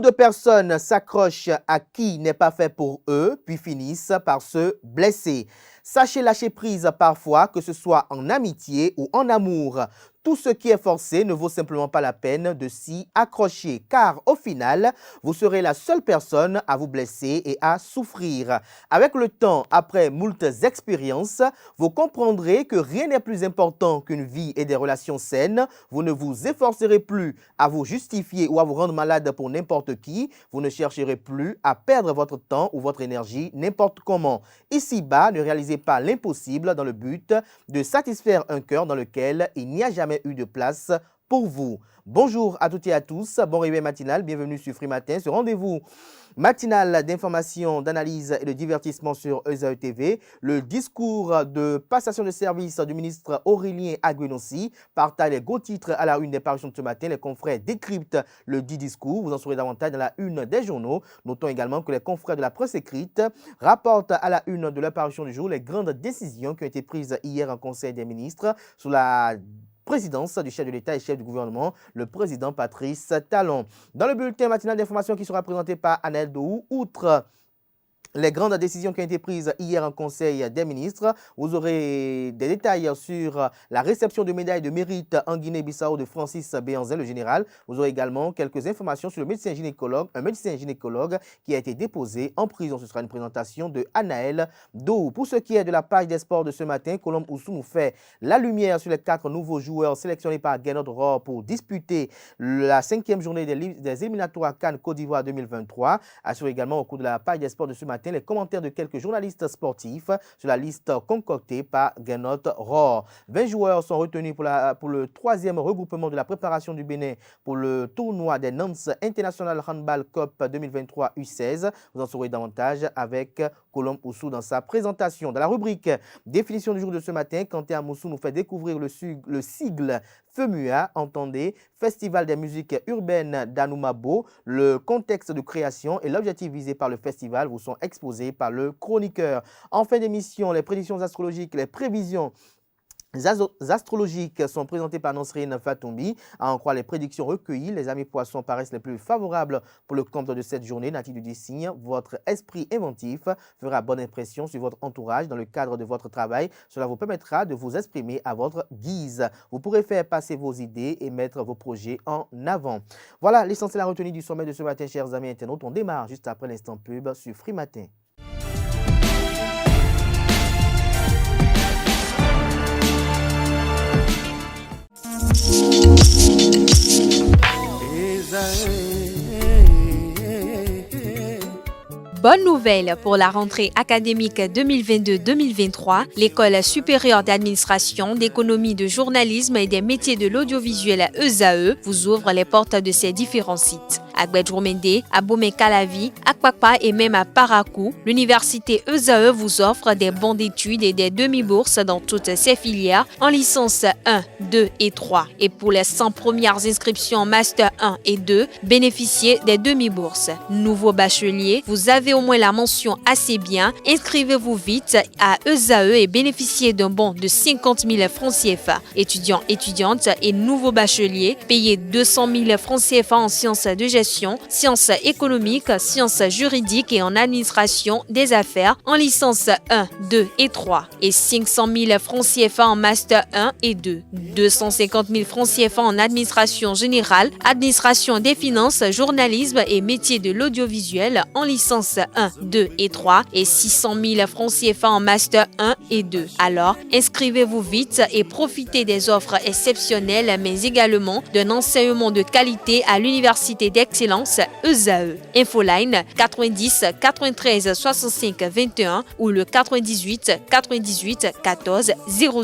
de personnes s'accrochent à qui n'est pas fait pour eux, puis finissent par se blesser. Sachez lâcher prise parfois, que ce soit en amitié ou en amour. Tout ce qui est forcé ne vaut simplement pas la peine de s'y accrocher, car au final, vous serez la seule personne à vous blesser et à souffrir. Avec le temps, après moultes expériences, vous comprendrez que rien n'est plus important qu'une vie et des relations saines. Vous ne vous efforcerez plus à vous justifier ou à vous rendre malade pour n'importe qui. Vous ne chercherez plus à perdre votre temps ou votre énergie n'importe comment. Ici-bas, ne réalisez pas l'impossible dans le but de satisfaire un cœur dans lequel il n'y a jamais eu de place pour vous. Bonjour à toutes et à tous, bon réveil matinal, bienvenue sur Free Matin, ce rendez-vous matinal d'information, d'analyse et de divertissement sur ESAE TV. Le discours de passation de service du ministre Aurélien Aguenossi partage les gros titres à la une des parutions de ce matin. Les confrères décryptent le dit discours. Vous en saurez davantage dans la une des journaux. Notons également que les confrères de la presse écrite rapportent à la une de la parution du jour les grandes décisions qui ont été prises hier en Conseil des ministres sous la présidence du chef de l'État et chef du gouvernement, le président Patrice Talon. Dans le bulletin matinal d'information qui sera présenté par Annelle Dohou, outre les grandes décisions qui ont été prises hier en Conseil des ministres, vous aurez des détails sur la réception de médailles de mérite en Guinée-Bissau de Francis Béanzin, le général. Vous aurez également quelques informations sur le médecin gynécologue, un médecin gynécologue qui a été déposé en prison. Ce sera une présentation de Annelle Dohou. Pour ce qui est de la page des sports de ce matin, Colombe Oussou nous fait la lumière sur les 4 nouveaux joueurs sélectionnés par Gernot Rohr pour disputer la 5e journée des éliminatoires CAN Côte d'Ivoire 2023. Assure également au cours de la page des sports de ce matin les commentaires de quelques journalistes sportifs sur la liste concoctée par Gernot Rohr. 20 joueurs sont retenus pour le 3e regroupement de la préparation du Bénin pour le tournoi des Nance International Handball Cup 2023 U16. Vous en saurez davantage avec Colombe Oussou dans sa présentation. Dans la rubrique définition du jour de ce matin, Kanté Amoussou nous fait découvrir le sigle FEMUA, entendez, Festival des musiques urbaines d'Anoumabo. Le contexte de création et l'objectif visé par le festival vous sont exposés par le chroniqueur. En fin d'émission, les prédictions astrologiques, les prévisions astrologiques sont présentées par Nosrine Fatoumbi. À en croire les prédictions recueillies, les amis poissons paraissent les plus favorables pour le compte de cette journée. Natif du signe, votre esprit inventif fera bonne impression sur votre entourage dans le cadre de votre travail. Cela vous permettra de vous exprimer à votre guise. Vous pourrez faire passer vos idées et mettre vos projets en avant. Voilà l'essentiel à retenir du sommet de ce matin, chers amis internautes. On démarre juste après l'instant pub sur Free Matin. Bonne nouvelle pour la rentrée académique 2022-2023, l'École supérieure d'administration, d'économie, de journalisme et des métiers de l'audiovisuel ESAE vous ouvre les portes de ses différents sites. À Gbedjomende, à Bomé-Calavi, à Kwakpa et même à Parakou, l'université ESAE vous offre des bons d'études et des demi-bourses dans toutes ses filières en licence 1, 2 et 3. Et pour les 100 premières inscriptions en master 1 et 2, bénéficiez des demi-bourses. Nouveau bachelier, vous avez au moins la mention assez bien, inscrivez-vous vite à ESAE et bénéficiez d'un bon de 50 000 francs CFA. Étudiants, étudiantes et nouveaux bacheliers, payez 200 000 francs CFA en sciences de gestion, sciences économiques, sciences juridiques et en administration des affaires en licence 1, 2 et 3 et 500 000 francs CFA en master 1 et 2, 250 000 francs CFA en administration générale, administration des finances, journalisme et métiers de l'audiovisuel en licence 1, 2 et 3 et 600 000 francs CFA en master 1 et 2. Alors, inscrivez-vous vite et profitez des offres exceptionnelles mais également d'un enseignement de qualité à l'université d'excellence ESAE. Infoline 90 93 65 21 ou le 98 98 14 00.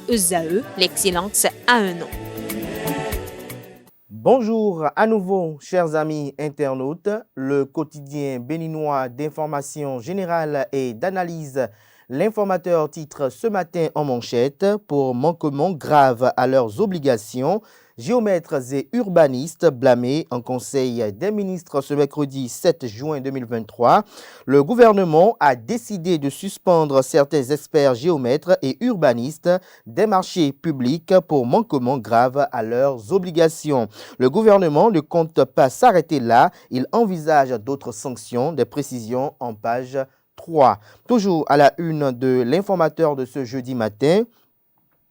ESAE, l'excellence a un nom. Bonjour à nouveau, chers amis internautes. Le quotidien béninois d'information générale et d'analyse L'informateur titre ce matin en manchette: pour manquement grave à leurs obligations, géomètres et urbanistes blâmés en Conseil des ministres ce mercredi 7 juin 2023. Le gouvernement a décidé de suspendre certains experts géomètres et urbanistes des marchés publics pour manquement grave à leurs obligations. Le gouvernement ne compte pas s'arrêter là, il envisage d'autres sanctions, des précisions en page 3. Toujours à la une de l'informateur de ce jeudi matin.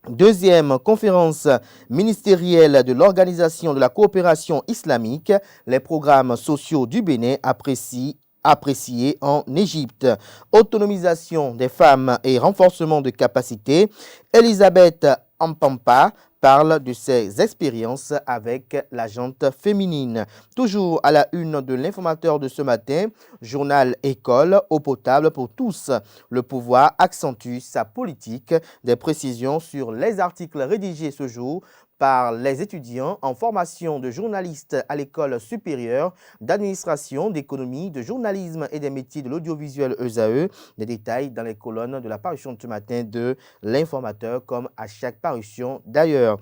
Deuxième conférence ministérielle de l'Organisation de la coopération islamique, les programmes sociaux du Bénin appréciés en Égypte. Autonomisation des femmes et renforcement de capacités. Elisabeth Ampampa parle de ses expériences avec la gente féminine. Toujours à la une de l'informateur de ce matin, journal École, eau potable pour tous. Le pouvoir accentue sa politique. Des précisions sur les articles rédigés ce jour par les étudiants en formation de journalistes à l'école supérieure d'administration, d'économie, de journalisme et des métiers de l'audiovisuel ESAE. Des détails dans les colonnes de la parution de ce matin de l'informateur, comme à chaque parution d'ailleurs.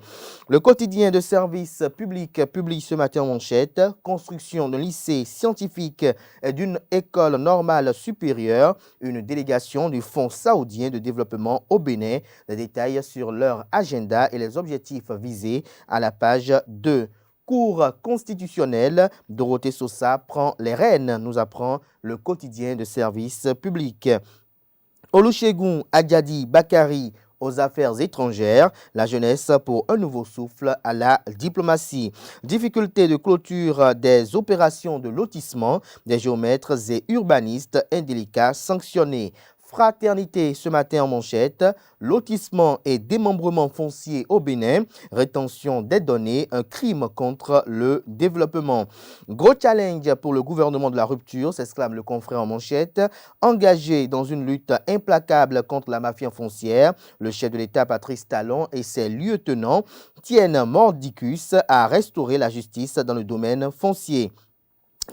Le quotidien de service public publie ce matin en manchette: construction d'un lycée scientifique et d'une école normale supérieure, une délégation du Fonds saoudien de développement au Bénin. Des détails sur leur agenda et les objectifs visés à la page 2. Cour constitutionnelle, Dorothée Sosa prend les rênes, nous apprend le quotidien de service public. Olusegun Adjadi Bakari aux affaires étrangères, la jeunesse pour un nouveau souffle à la diplomatie. Difficulté de clôture des opérations de lotissement, des géomètres et urbanistes indélicats sanctionnés. Fraternité ce matin en manchette: lotissement et démembrement foncier au Bénin, rétention des données, un crime contre le développement. Gros challenge pour le gouvernement de la rupture, s'exclame le confrère en manchette. Engagé dans une lutte implacable contre la mafia foncière, le chef de l'État Patrice Talon et ses lieutenants tiennent mordicus à restaurer la justice dans le domaine foncier.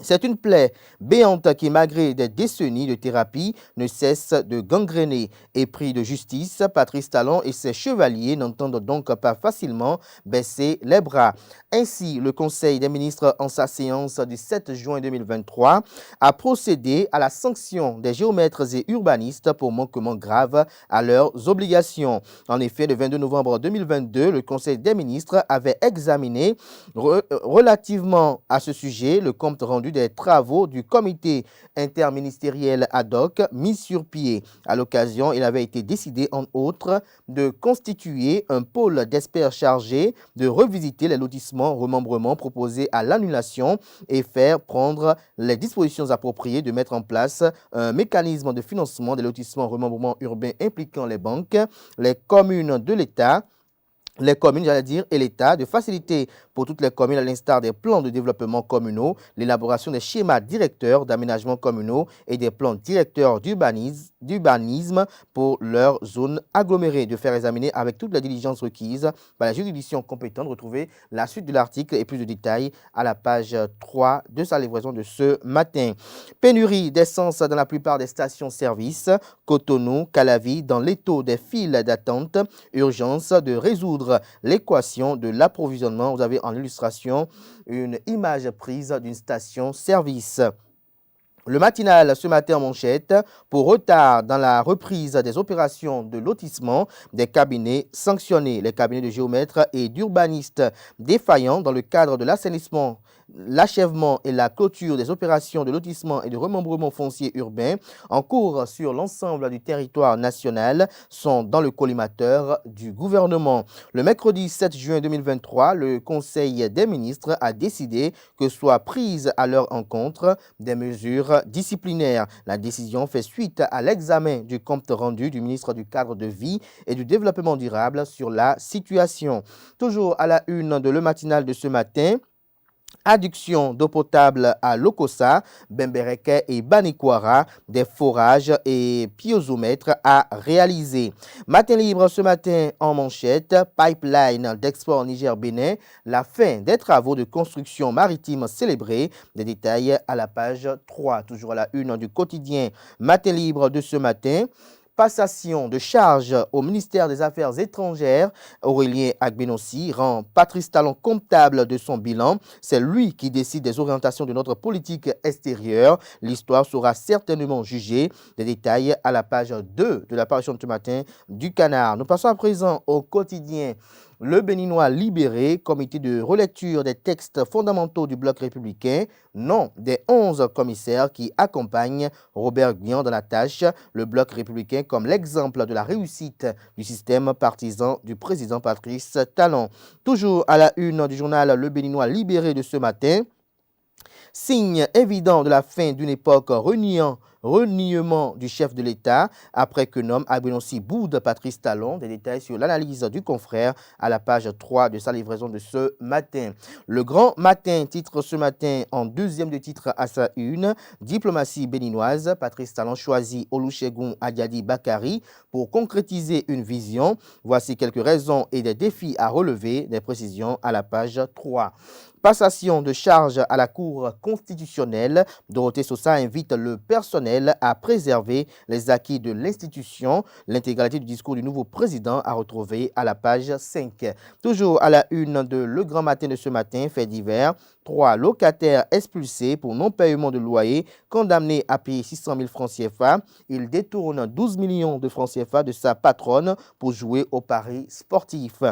C'est une plaie béante qui, malgré des décennies de thérapie, ne cesse de gangréner. Épris de justice, Patrice Talon et ses chevaliers n'entendent donc pas facilement baisser les bras. Ainsi, le Conseil des ministres, en sa séance du 7 juin 2023, a procédé à la sanction des géomètres et urbanistes pour manquement grave à leurs obligations. En effet, le 22 novembre 2022, le Conseil des ministres avait examiné relativement à ce sujet le compte rendu des travaux du comité interministériel ad hoc mis sur pied. À l'occasion, il avait été décidé, entre autres, de constituer un pôle d'experts chargé de revisiter les lotissements remembrements proposés à l'annulation et faire prendre les dispositions appropriées, de mettre en place un mécanisme de financement des lotissements remembrements urbains impliquant les banques, les communes de l'État, et l'État, de faciliter pour toutes les communes, à l'instar des plans de développement communaux, l'élaboration des schémas directeurs d'aménagement communaux et des plans directeurs d'urbanisme pour leurs zones agglomérées, de faire examiner avec toute la diligence requise par la juridiction compétente. Retrouvez la suite de l'article et plus de détails à la page 3 de sa livraison de ce matin. Pénurie d'essence dans la plupart des stations-service, Cotonou, Calavi, dans l'étau des files d'attente, urgence de résoudre l'équation de l'approvisionnement. Vous avez en illustration une image prise d'une station-service. Le matinal ce matin en manchette: pour retard dans la reprise des opérations de lotissement, des cabinets sanctionnés. Les cabinets de géomètres et d'urbanistes défaillants dans le cadre de l'assainissement, l'achèvement et la clôture des opérations de lotissement et de remembrement foncier urbain en cours sur l'ensemble du territoire national sont dans le collimateur du gouvernement. Le mercredi 7 juin 2023, le Conseil des ministres a décidé que soient prises à leur encontre des mesures disciplinaires. La décision fait suite à l'examen du compte rendu du ministre du Cadre de vie et du Développement durable sur la situation. Toujours à la une de Le Matinal de ce matin: adduction d'eau potable à Lokossa, Bembereke et Banikwara, des forages et piezomètres à réaliser. Matin libre ce matin en manchette: pipeline d'export Niger-Bénin, la fin des travaux de construction maritime célébrés. Des détails à la page 3. Toujours à la une du quotidien Matin libre de ce matin: Passation de charge au ministère des Affaires étrangères, Aurélien Agbenossi rend Patrice Talon comptable de son bilan. C'est lui qui décide des orientations de notre politique extérieure. L'histoire sera certainement jugée. Des détails à la page 2 de l'apparition de ce matin du Canard. Nous passons à présent au quotidien Le Béninois libéré, comité de relecture des textes fondamentaux du bloc républicain, nom des 11 commissaires qui accompagnent Robert Guian dans la tâche, le bloc républicain comme l'exemple de la réussite du système partisan du président Patrice Talon. Toujours à la une du journal Le Béninois libéré de ce matin, signe évident de la fin d'une époque reniement du chef de l'État après que nomme Agbenossi boude Patrice Talon. Des détails sur l'analyse du confrère à la page 3 de sa livraison de ce matin. Le Grand Matin titre ce matin en deuxième de titre à sa une, diplomatie béninoise, Patrice Talon choisit Olusegun Adiadi Bakari pour concrétiser une vision. Voici quelques raisons et des défis à relever, des précisions à la page 3. Passation de charge à la Cour constitutionnelle. Dorothée Sosa invite le personnel à préserver les acquis de l'institution. L'intégralité du discours du nouveau président à retrouver à la page 5. Toujours à la une de Le Grand Matin de ce matin, fait divers. 3 locataires expulsés pour non-paiement de loyer, condamnés à payer 600 000 francs CFA. Il détourne 12 millions de francs CFA de sa patronne pour jouer au paris sportif.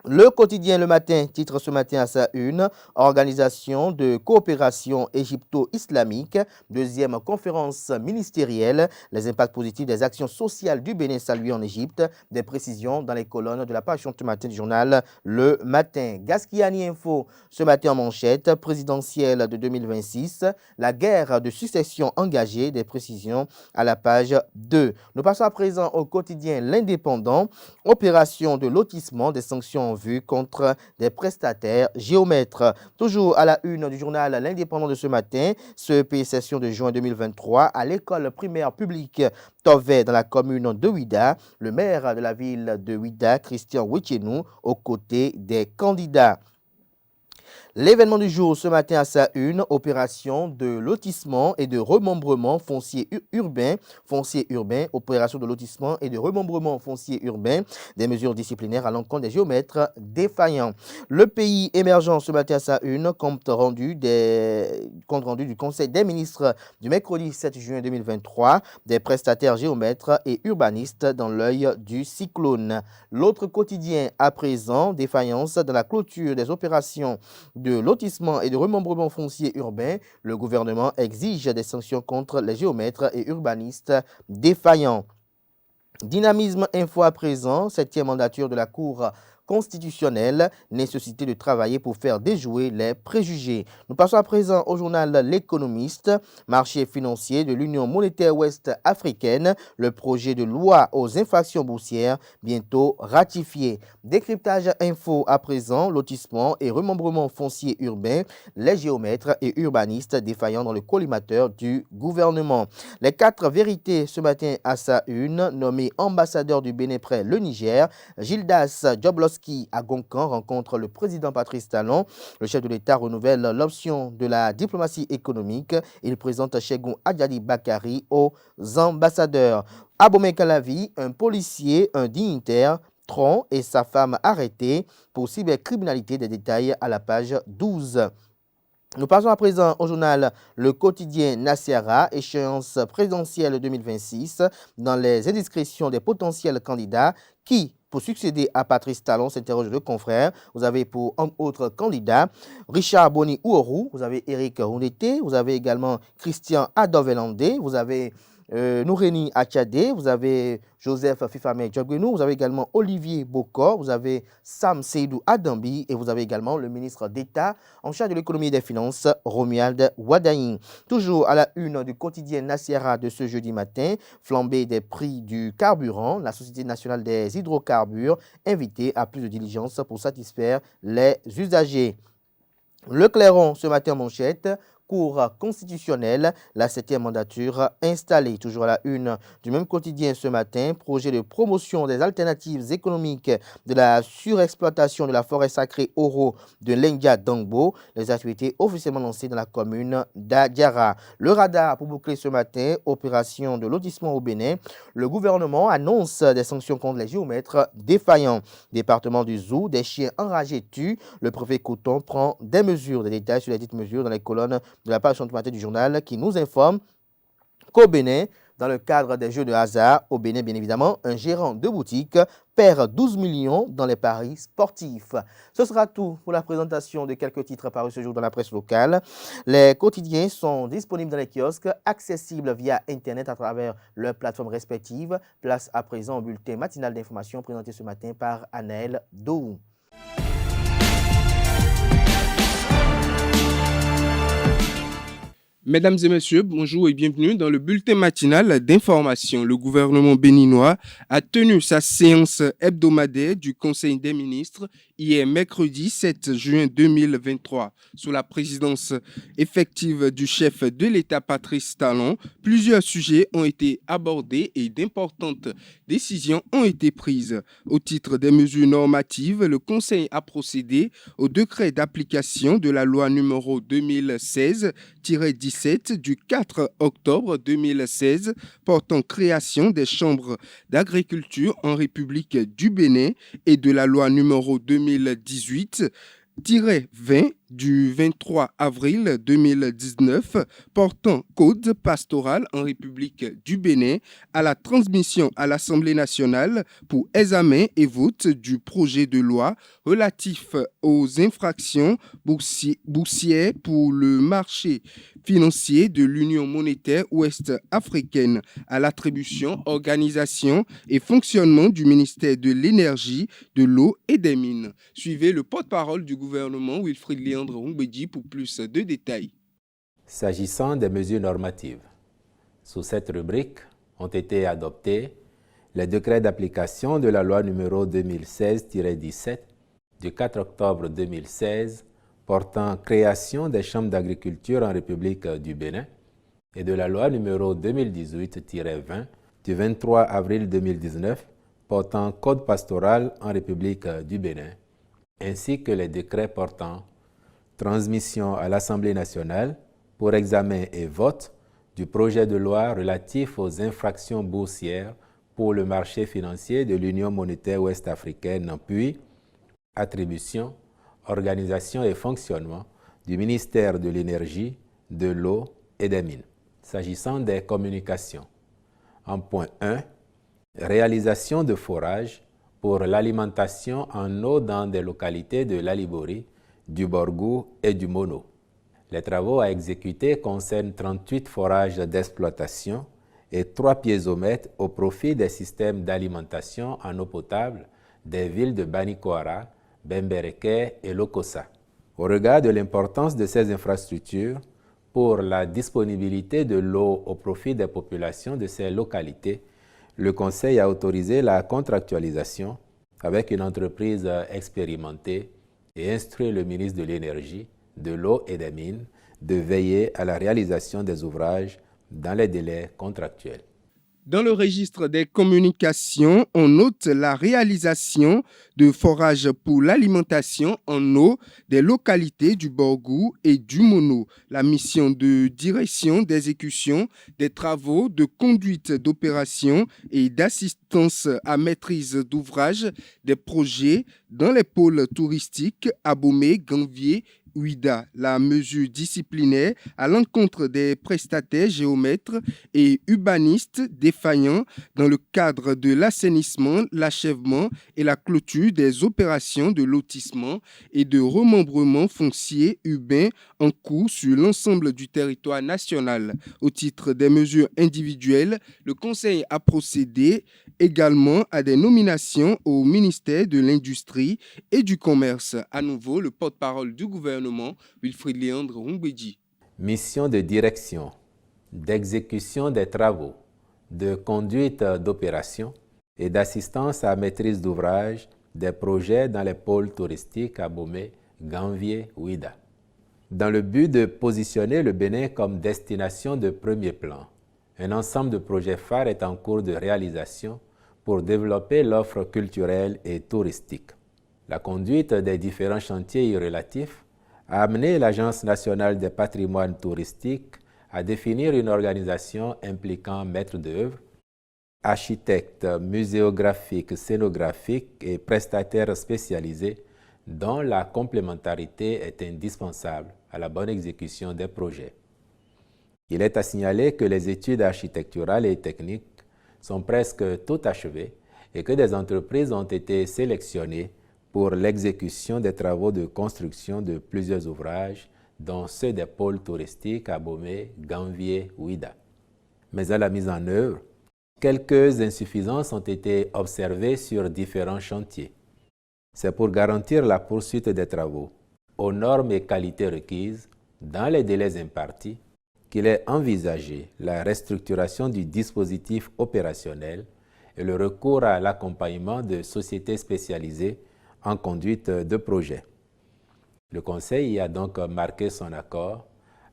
Le quotidien Le Matin titre ce matin à sa une, organisation de coopération égypto-islamique, deuxième conférence ministérielle, les impacts positifs des actions sociales du Bénin saluées en Égypte, des précisions dans les colonnes de la page ce matin du journal Le Matin. Gaskiani Info ce matin en manchette, présidentielle de 2026, la guerre de succession engagée, des précisions à la page 2. Nous passons à présent au quotidien L'Indépendant, opération de lotissement des sanctions vues contre des prestataires géomètres. Toujours à la une du journal L'Indépendant de ce matin, CEP session de juin 2023 à l'école primaire publique Tové dans la commune de Ouida, le maire de la ville de Ouida, Christian Wetchenou, aux côtés des candidats. L'événement du jour ce matin à sa une, opération de lotissement et de remembrement foncier urbain, opération de lotissement et de remembrement foncier urbain, des mesures disciplinaires à l'encontre des géomètres défaillants. Le pays émergent ce matin à sa une, compte rendu du Conseil des ministres du mercredi 7 juin 2023, des prestataires géomètres et urbanistes dans l'œil du cyclone. L'autre quotidien à présent, défaillance dans la clôture des opérations de lotissement et de remembrement foncier urbain, le gouvernement exige des sanctions contre les géomètres et urbanistes défaillants. Dynamisme Info à présent, 7e mandature de la Cour constitutionnelle, nécessité de travailler pour faire déjouer les préjugés. Nous passons à présent au journal L'Économiste, marché financier de l'Union monétaire ouest africaine, le projet de loi aux infractions boursières bientôt ratifié. Décryptage info à présent, lotissement et remembrement foncier urbain, les géomètres et urbanistes défaillants dans le collimateur du gouvernement. Les 4 vérités ce matin à sa une, nommé ambassadeur du Bénin près le Niger, Gildas Djoblos à Goncan rencontre le président Patrice Talon. Le chef de l'État renouvelle l'option de la diplomatie économique. Il présente Chegoun Adiadi Bakari aux ambassadeurs. Abomey Kalavi, un policier, un dignitaire, Tron et sa femme arrêtés pour cybercriminalité. Des détails à la page 12. Nous passons à présent au journal Le Quotidien Nasiara, échéance présidentielle 2026, dans les indiscrétions des potentiels candidats qui, pour succéder à Patrice Talon, s'interroge le confrère. Vous avez pour autres candidats Richard Boni Ouourou, vous avez Eric Rounete, vous avez également Christian Adovelandé, vous avez Noureni Achade, vous avez Joseph Fifame Djogwenou, vous avez également Olivier Bokor, vous avez Sam Seydou Adambi et vous avez également le ministre d'État en charge de l'économie et des finances, Romuald Wadaïn. Toujours à la une du quotidien Nasiara de ce jeudi matin, flambée des prix du carburant, la Société nationale des hydrocarbures invitée à plus de diligence pour satisfaire les usagers. Le Clairon, ce matin en manchette, Cour constitutionnelle, la 7e mandature installée. Toujours à la une du même quotidien ce matin, projet de promotion des alternatives économiques de la surexploitation de la forêt sacrée Oro de Lenga Dangbo. Les activités officiellement lancées dans la commune d'Adiara. Le radar pour boucler ce matin, opération de lotissement au Bénin. Le gouvernement annonce des sanctions contre les géomètres défaillants. Département du Zou, des chiens enragés tuent. Le préfet Coton prend des mesures. Des détails sur les dites mesures dans les colonnes de la page 60 du journal qui nous informe qu'au Bénin, dans le cadre des jeux de hasard, au Bénin, bien évidemment, un gérant de boutique perd 12 millions dans les paris sportifs. Ce sera tout pour la présentation de quelques titres parus ce jour dans la presse locale. Les quotidiens sont disponibles dans les kiosques, accessibles via Internet à travers leurs plateformes respectives. Place à présent au bulletin matinal d'information présenté ce matin par Anaël Dou. Mesdames et messieurs, bonjour et bienvenue dans le bulletin matinal d'information. Le gouvernement béninois a tenu sa séance hebdomadaire du Conseil des ministres hier mercredi 7 juin 2023. Sous la présidence effective du chef de l'État Patrice Talon, plusieurs sujets ont été abordés et d'importantes décisions ont été prises. Au titre des mesures normatives, le Conseil a procédé au décret d'application de la loi numéro 2016-17 du 4 octobre 2016 portant création des chambres d'agriculture en République du Bénin et de la loi numéro 2018-20 du 23 avril 2019 portant code pastoral en République du Bénin à la transmission à l'Assemblée nationale pour examen et vote du projet de loi relatif aux infractions boursières pour le marché financier de l'Union monétaire ouest-africaine à l'attribution, organisation et fonctionnement du ministère de l'Énergie, de l'eau et des mines. Suivez le porte-parole du gouvernement Wilfrid Léandre Rumbedji pour plus de détails. S'agissant des mesures normatives, sous cette rubrique ont été adoptés les décrets d'application de la loi numéro 2016-17 du 4 octobre 2016 portant création des chambres d'agriculture en République du Bénin et de la loi numéro 2018-20 du 23 avril 2019 portant code pastoral en République du Bénin, ainsi que les décrets portant transmission à l'Assemblée nationale pour examen et vote du projet de loi relatif aux infractions boursières pour le marché financier de l'Union monétaire ouest-africaine, puis attribution, organisation et fonctionnement du ministère de l'Énergie, de l'eau et des mines. S'agissant des communications, en point 1, réalisation de forages pour l'alimentation en eau dans des localités de l'Alibori, du Borgou et du Mono. Les travaux à exécuter concernent 38 forages d'exploitation et 3 piézomètres au profit des systèmes d'alimentation en eau potable des villes de Banikoara, Bembereke et Lokossa. Au regard de l'importance de ces infrastructures pour la disponibilité de l'eau au profit des populations de ces localités, le Conseil a autorisé la contractualisation avec une entreprise expérimentée et instruit le ministre de l'Énergie, de l'eau et des mines de veiller à la réalisation des ouvrages dans les délais contractuels. Dans le registre des communications, on note la réalisation de forages pour l'alimentation en eau des localités du Borgou et du Mono. La mission de direction d'exécution des travaux de conduite d'opération et d'assistance à maîtrise d'ouvrage des projets dans les pôles touristiques Abomey, Ganvier, Ouida, la mesure disciplinaire à l'encontre des prestataires géomètres et urbanistes défaillants dans le cadre de l'assainissement, l'achèvement et la clôture des opérations de lotissement et de remembrement foncier urbain en cours sur l'ensemble du territoire national. Au titre des mesures individuelles, le Conseil a procédé également à des nominations au ministère de l'Industrie et du Commerce. À nouveau, le porte-parole du gouvernement, Wilfrid Léandre Rumbedji. Mission de direction, d'exécution des travaux, de conduite d'opération et d'assistance à maîtrise d'ouvrage des projets dans les pôles touristiques Abomey, Ganvier, Ouida. dans le but de positionner le Bénin comme destination de premier plan. Un ensemble de projets phares est en cours de réalisation pour développer l'offre culturelle et touristique. La conduite des différents chantiers y relatifs a amené l'Agence nationale des patrimoines touristiques à définir une organisation impliquant maîtres d'œuvre, architectes, muséographiques, scénographiques et prestataires spécialisés dont la complémentarité est indispensable à la bonne exécution des projets. Il est à signaler que les études architecturales et techniques sont presque toutes achevées et que des entreprises ont été sélectionnées pour l'exécution des travaux de construction de plusieurs ouvrages, dont ceux des pôles touristiques à Bomé, Ganvier, Ouida. Mais à la mise en œuvre, quelques insuffisances ont été observées sur différents chantiers. C'est pour garantir la poursuite des travaux aux normes et qualités requises dans les délais impartis qu'il est envisagé la restructuration du dispositif opérationnel et le recours à l'accompagnement de sociétés spécialisées en conduite de projet. Le Conseil y a donc marqué son accord,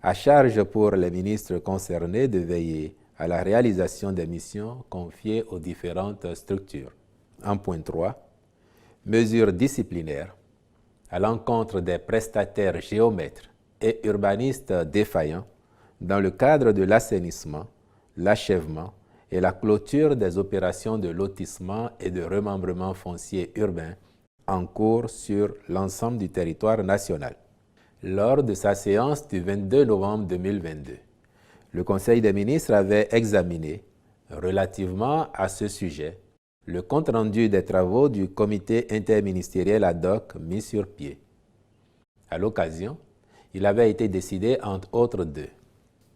à charge pour les ministres concernés de veiller à la réalisation des missions confiées aux différentes structures. En point 3, mesures disciplinaires à l'encontre des prestataires géomètres et urbanistes défaillants dans le cadre de l'assainissement, l'achèvement et la clôture des opérations de lotissement et de remembrement foncier urbain en cours sur l'ensemble du territoire national. Lors de sa séance du 22 novembre 2022, le Conseil des ministres avait examiné, relativement à ce sujet, le compte-rendu des travaux du comité interministériel ad hoc mis sur pied. À l'occasion, il avait été décidé, entre autres, de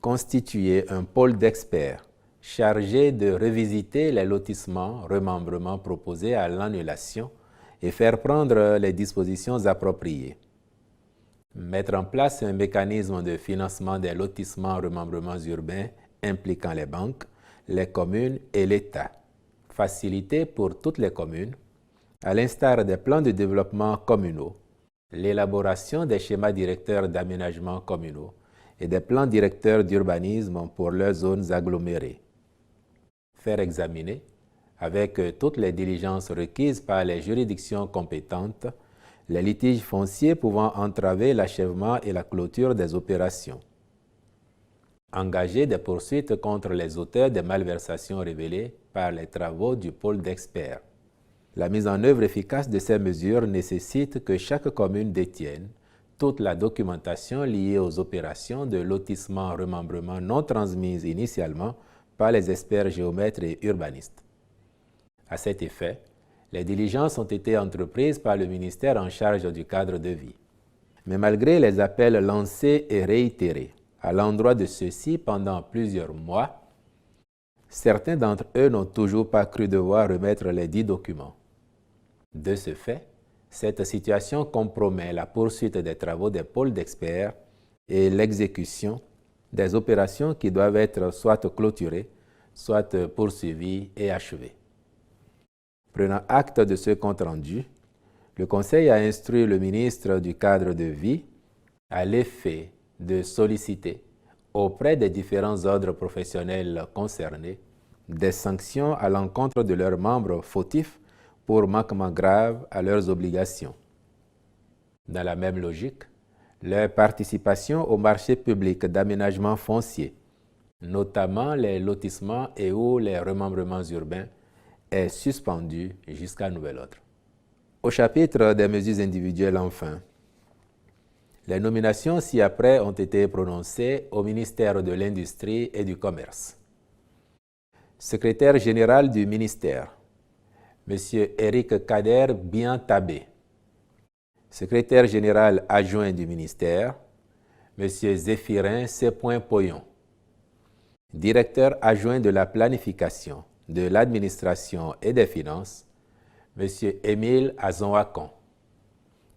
constituer un pôle d'experts chargé de revisiter les lotissements, remembrements proposés à l'annulation et faire prendre les dispositions appropriées. Mettre en place un mécanisme de financement des lotissements, remembrements urbains impliquant les banques, les communes et l'État. Faciliter pour toutes les communes, à l'instar des plans de développement communaux, l'élaboration des schémas directeurs d'aménagement communaux et des plans directeurs d'urbanisme pour leurs zones agglomérées. Faire examiner, avec toutes les diligences requises par les juridictions compétentes, les litiges fonciers pouvant entraver l'achèvement et la clôture des opérations. Engager des poursuites contre les auteurs des malversations révélées par les travaux du pôle d'experts. La mise en œuvre efficace de ces mesures nécessite que chaque commune détienne toute la documentation liée aux opérations de lotissement-remembrement non transmises initialement par les experts géomètres et urbanistes. À cet effet, les diligences ont été entreprises par le ministère en charge du cadre de vie. Mais malgré les appels lancés et réitérés à l'endroit de ceux-ci pendant plusieurs mois, certains d'entre eux n'ont toujours pas cru devoir remettre les dits documents. De ce fait, cette situation compromet la poursuite des travaux des pôles d'experts et l'exécution des opérations qui doivent être soit clôturées, soit poursuivies et achevées. Prenant acte de ce compte-rendu, le Conseil a instruit le ministre du cadre de vie à l'effet de solliciter auprès des différents ordres professionnels concernés des sanctions à l'encontre de leurs membres fautifs pour manquement grave à leurs obligations. Dans la même logique, leur participation au marché public d'aménagement foncier, notamment les lotissements et ou les remembrements urbains, est suspendue jusqu'à nouvel ordre. Au chapitre des mesures individuelles, enfin, les nominations ci-après ont été prononcées au ministère de l'Industrie et du Commerce. Secrétaire général du ministère, M. Éric Kader Biantabé. Secrétaire général adjoint du ministère, M. Zéphirin C.Poyon. Directeur adjoint de la planification, de l'administration et des finances, M. Émile Azonwakon.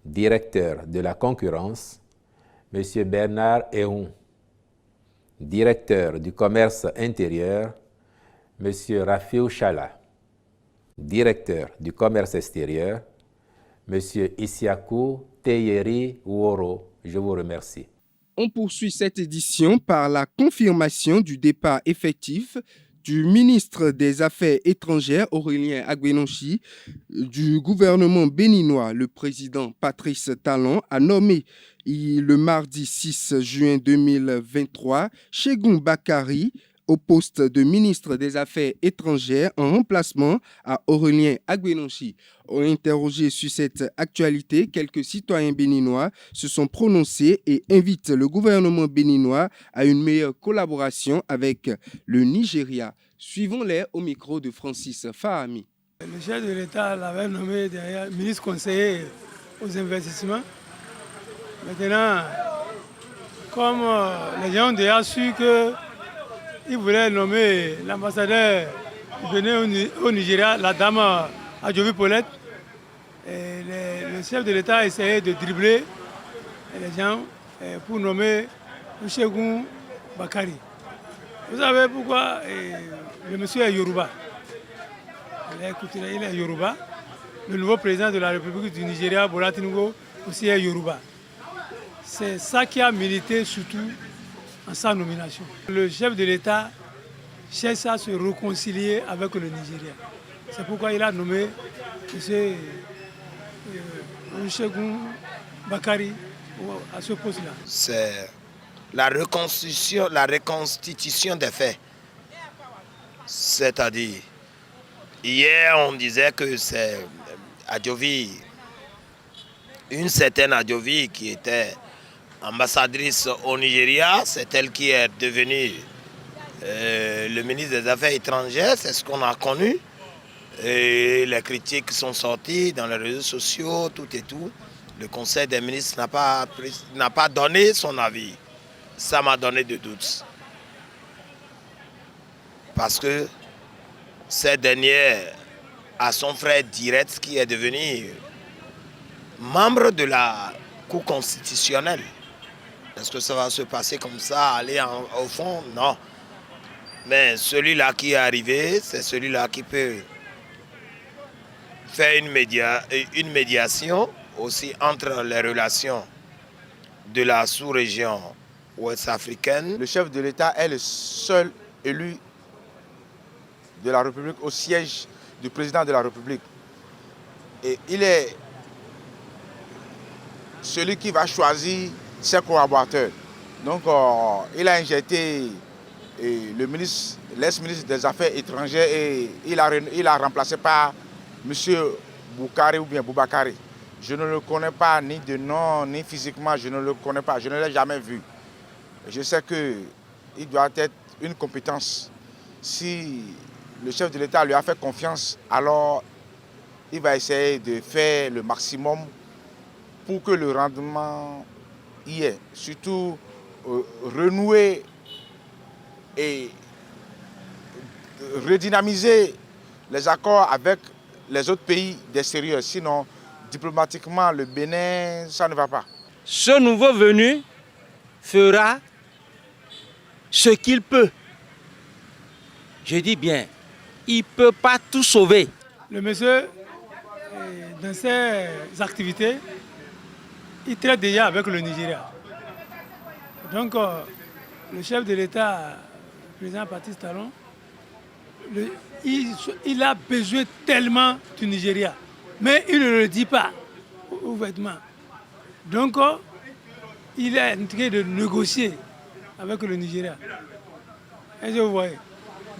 Directeur de la concurrence, M. Bernard Ehun. Directeur du commerce intérieur, M. Rafiou Chala. Directeur du commerce extérieur, M. Isiakou Teyeri Woro. Je vous remercie. On poursuit cette édition par la confirmation du départ effectif du ministre des Affaires étrangères, Aurélien Agbenonchi, du gouvernement béninois. Le président Patrice Talon a nommé le mardi 6 juin 2023 Chegoum Bakary au poste de ministre des Affaires étrangères en remplacement à Aurélien Agbenonchi. Interrogés sur cette actualité, quelques citoyens béninois se sont prononcés et invitent le gouvernement béninois à une meilleure collaboration avec le Nigeria. Suivons-les au micro de Francis Fahami. Le chef de l'État l'avait nommé derrière ministre conseiller aux investissements. Maintenant, comme les gens ont déjà su qu'il voulait nommer l'ambassadeur venu au Nigeria, la dame Adjovi Paulette, et le chef de l'État a essayé de dribbler les gens pour nommer Chegoum Bakary. Vous savez pourquoi le monsieur est Yoruba. Il est Yoruba. Le nouveau président de la République du Nigeria, Bola Tinubu, aussi est Yoruba. C'est ça qui a milité surtout en sa nomination. Le chef de l'État cherche à se réconcilier avec le Nigeria. C'est pourquoi il a nommé M. Chegoum Bakary à ce poste-là. C'est la reconstitution des faits. C'est-à-dire, hier on disait que c'est Adjovi, une certaine Adjovi qui était ambassadrice au Nigeria, c'est elle qui est devenue le ministre des Affaires étrangères, c'est ce qu'on a connu. Et les critiques sont sorties dans les réseaux sociaux, tout et tout. Le Conseil des ministres n'a pas donné son avis. Ça m'a donné des doutes. Parce que cette dernière a son frère direct qui est devenu membre de la Cour constitutionnelle. Est-ce que ça va se passer comme ça, aller au fond? Non. Mais celui-là qui est arrivé, c'est celui-là qui peut faire une médiation aussi entre les relations de la sous-région ouest-africaine. Le chef de l'État est le seul élu de la République au siège du président de la République. Et il est celui qui va choisir ses collaborateurs. Donc il a injecté l'ex-ministre des Affaires étrangères et il a remplacé par M. Boukari ou bien Boubakari. Je ne le connais pas ni de nom, ni physiquement, je ne le connais pas, je ne l'ai jamais vu. Je sais qu'il doit être une compétence. Si le chef de l'État lui a fait confiance, alors il va essayer de faire le maximum pour que le rendement y ait. Surtout renouer et redynamiser les accords avec les autres pays d'extérieur. Sinon, diplomatiquement, le Bénin, ça ne va pas. Ce nouveau venu fera ce qu'il peut. Je dis bien, il ne peut pas tout sauver. Le monsieur, dans ses activités, il traite déjà avec le Nigeria. Donc, le chef de l'État, le président Patrice Talon, il a besoin tellement du Nigeria. Mais il ne le dit pas ouvertement. Donc, il est en train de négocier avec le Nigeria. Et je vois.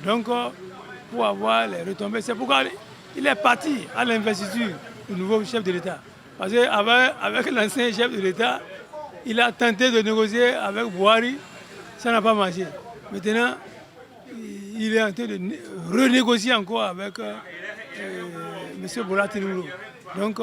Donc, pour avoir les retombées, c'est pourquoi il est parti à l'investiture du nouveau chef de l'État. Parce qu'avec l'ancien chef de l'État, il a tenté de négocier avec Buhari, ça n'a pas marché. Maintenant, il est en train de renégocier encore avec M. Bola Tinubu. Donc,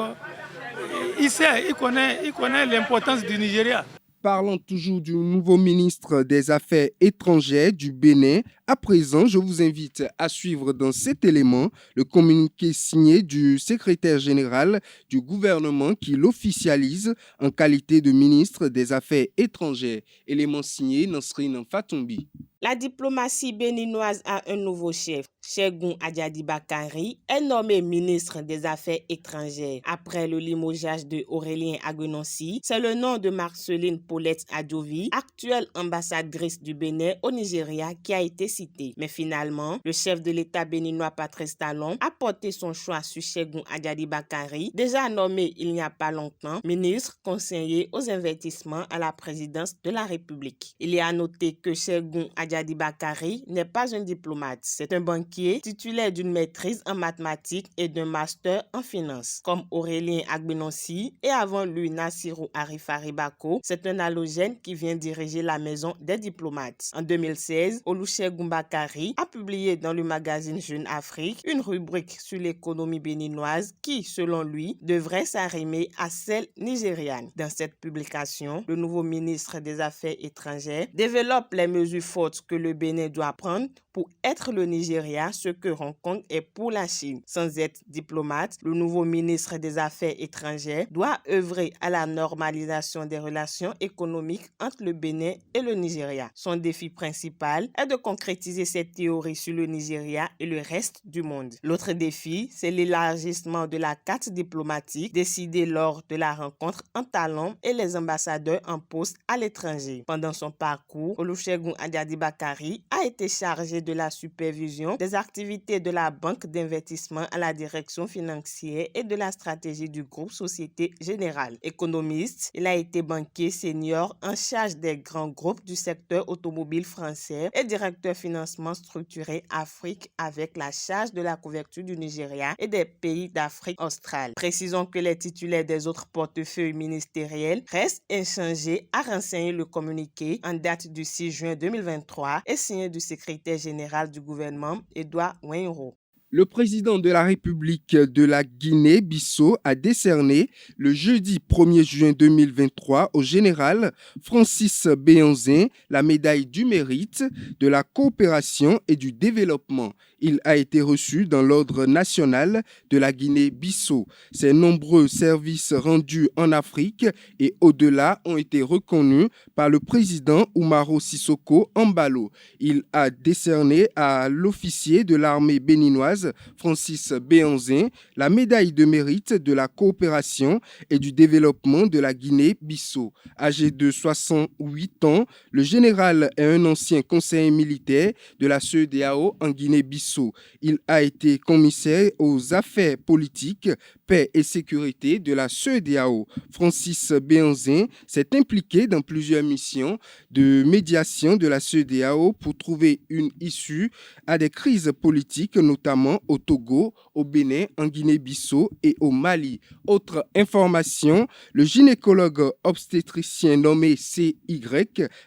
il sait, il connaît l'importance du Nigeria. Parlons toujours du nouveau ministre des Affaires étrangères du Bénin. À présent, je vous invite à suivre dans cet élément le communiqué signé du secrétaire général du gouvernement qui l'officialise en qualité de ministre des Affaires étrangères. Élément signé Nasrin Fatombi. La diplomatie béninoise a un nouveau chef. Cheikhoun Adjadi Bakari est nommé ministre des Affaires étrangères. Après le limogeage de Aurélien Agbenonsi, c'est le nom de Marceline Paulette Adjovi, actuelle ambassadrice du Bénin au Nigeria, qui a été cité. Mais finalement, le chef de l'État béninois Patrice Talon a porté son choix sur Cheikhoun Adjadi Bakari, déjà nommé il n'y a pas longtemps ministre conseiller aux investissements à la présidence de la République. Il y a à noter que Cheikhoun Adjadi Bakari n'est pas un diplomate, c'est un banquier titulaire d'une maîtrise en mathématiques et d'un master en finance. Comme Aurélien Agbenonsi et avant lui Nassirou Arifari Bako, c'est un allogène qui vient diriger la maison des diplomates. En 2016, Olusegun Bakari a publié dans le magazine Jeune Afrique une rubrique sur l'économie béninoise qui, selon lui, devrait s'arrimer à celle nigériane. Dans cette publication, le nouveau ministre des Affaires étrangères développe les mesures fortes que le Bénin doit prendre pour être le Nigeria, ce que Hong Kong est pour la Chine. Sans être diplomate, le nouveau ministre des Affaires étrangères doit œuvrer à la normalisation des relations économiques entre le Bénin et le Nigeria. Son défi principal est de concrétiser cette théorie sur le Nigeria et le reste du monde. L'autre défi, c'est l'élargissement de la carte diplomatique décidée lors de la rencontre entre Talon et les ambassadeurs en poste à l'étranger. Pendant son parcours, Olusegun Adjadi Bakari a été chargé de la supervision des activités de la Banque d'investissement à la direction financière et de la stratégie du groupe Société Générale. Économiste, il a été banquier senior en charge des grands groupes du secteur automobile français et directeur financement structuré Afrique avec la charge de la couverture du Nigeria et des pays d'Afrique australe. Précisons que les titulaires des autres portefeuilles ministériels restent inchangés, a renseigné le communiqué en date du 6 juin 2023 et signé du secrétaire général du gouvernement, Edouard Ouattara. Le président de la République de la Guinée-Bissau a décerné le jeudi 1er juin 2023 au général Francis Béhanzin la médaille du mérite de la coopération et du développement. Il a été reçu dans l'ordre national de la Guinée-Bissau. Ses nombreux services rendus en Afrique et au-delà ont été reconnus par le président Umaro Sissoko Embalo. Il a décerné à l'officier de l'armée béninoise Francis Béhanzin la médaille de mérite de la coopération et du développement de la Guinée-Bissau. Âgé de 68 ans, le général est un ancien conseiller militaire de la CEDEAO en Guinée-Bissau. Il a été commissaire aux affaires politiques, paix et sécurité de la CEDEAO. Francis Béhanzin s'est impliqué dans plusieurs missions de médiation de la CEDEAO pour trouver une issue à des crises politiques, notamment au Togo, au Bénin, en Guinée-Bissau et au Mali. Autre information, le gynécologue obstétricien nommé CY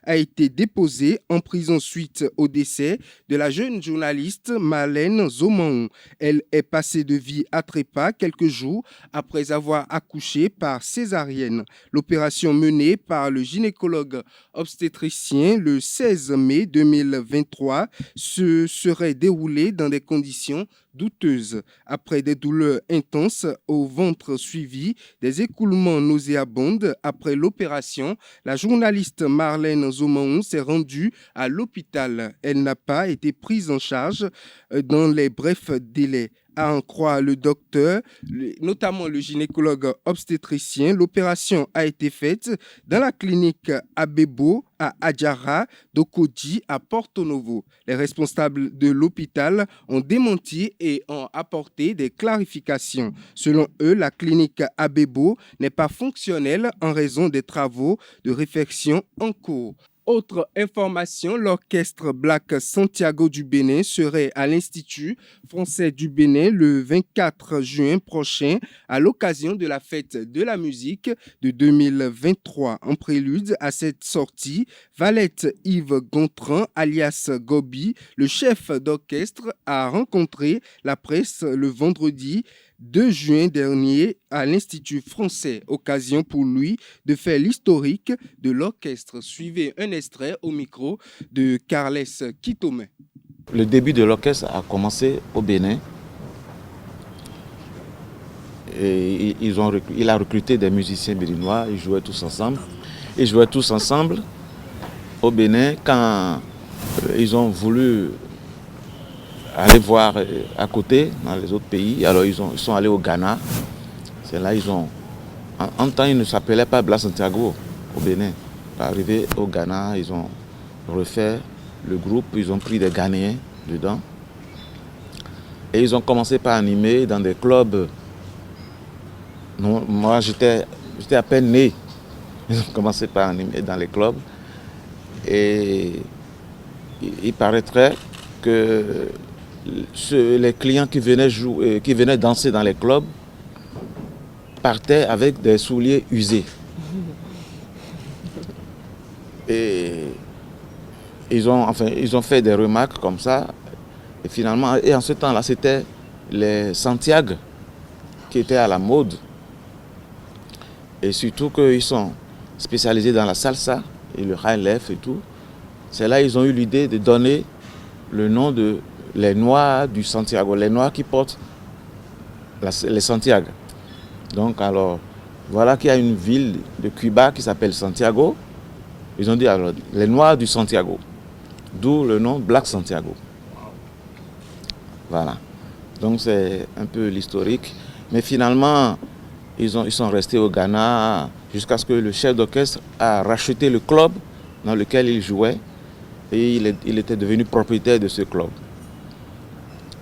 a été déposé en prison suite au décès de la jeune journaliste Marlène Zomaon. Elle est passée de vie à trépas quelques jours après avoir accouché par césarienne. L'opération menée par le gynécologue obstétricien le 16 mai 2023 se serait déroulée dans des conditions douteuses. Après des douleurs intenses au ventre suivies des écoulements nauséabonds après l'opération, la journaliste Marlène Zomaon s'est rendue à l'hôpital. Elle n'a pas été prise en charge dans les brefs délais. À en croire le docteur, notamment le gynécologue obstétricien, l'opération a été faite dans la clinique Abebo à Adjara, Dokodji à Porto Novo. Les responsables de l'hôpital ont démenti et ont apporté des clarifications. Selon eux, la clinique Abebo n'est pas fonctionnelle en raison des travaux de réfection en cours. Autre information, l'orchestre Black Santiago du Bénin serait à l'Institut français du Bénin le 24 juin prochain à l'occasion de la fête de la musique de 2023. En prélude à cette sortie, Valette Yves Gontran, alias Gobi, le chef d'orchestre, a rencontré la presse le vendredi 2 juin dernier à l'Institut français, occasion pour lui de faire l'historique de l'orchestre. Suivez un extrait au micro de Carles Kitome. Le début de l'orchestre a commencé au Bénin. Et il a recruté des musiciens béninois, ils jouaient tous ensemble. Ils jouaient tous ensemble au Bénin quand ils ont voulu aller voir à côté, dans les autres pays. Alors ils sont allés au Ghana. C'est là ils ont... En temps, ils ne s'appelaient pas Blaise Santiago au Bénin. Arrivé au Ghana, ils ont refait le groupe, ils ont pris des Ghanéens dedans. Et ils ont commencé par animer dans des clubs. Non, moi, j'étais à peine né. Ils ont commencé par animer dans les clubs. Et il paraîtrait que les clients qui venaient danser dans les clubs partaient avec des souliers usés. Et ils ont fait des remarques comme ça. Et finalement, en ce temps-là, c'était les Santiago qui étaient à la mode. Et surtout qu'ils sont spécialisés dans la salsa et le high life et tout. C'est là qu'ils ont eu l'idée de donner le nom de les Noirs du Santiago, les Noirs qui portent les Santiago. Donc alors, voilà qu'il y a une ville de Cuba qui s'appelle Santiago. Ils ont dit alors, les Noirs du Santiago. D'où le nom Black Santiago. Voilà. Donc c'est un peu l'historique. Mais finalement, ils sont restés au Ghana jusqu'à ce que le chef d'orchestre a racheté le club dans lequel il jouait. Et il était devenu propriétaire de ce club.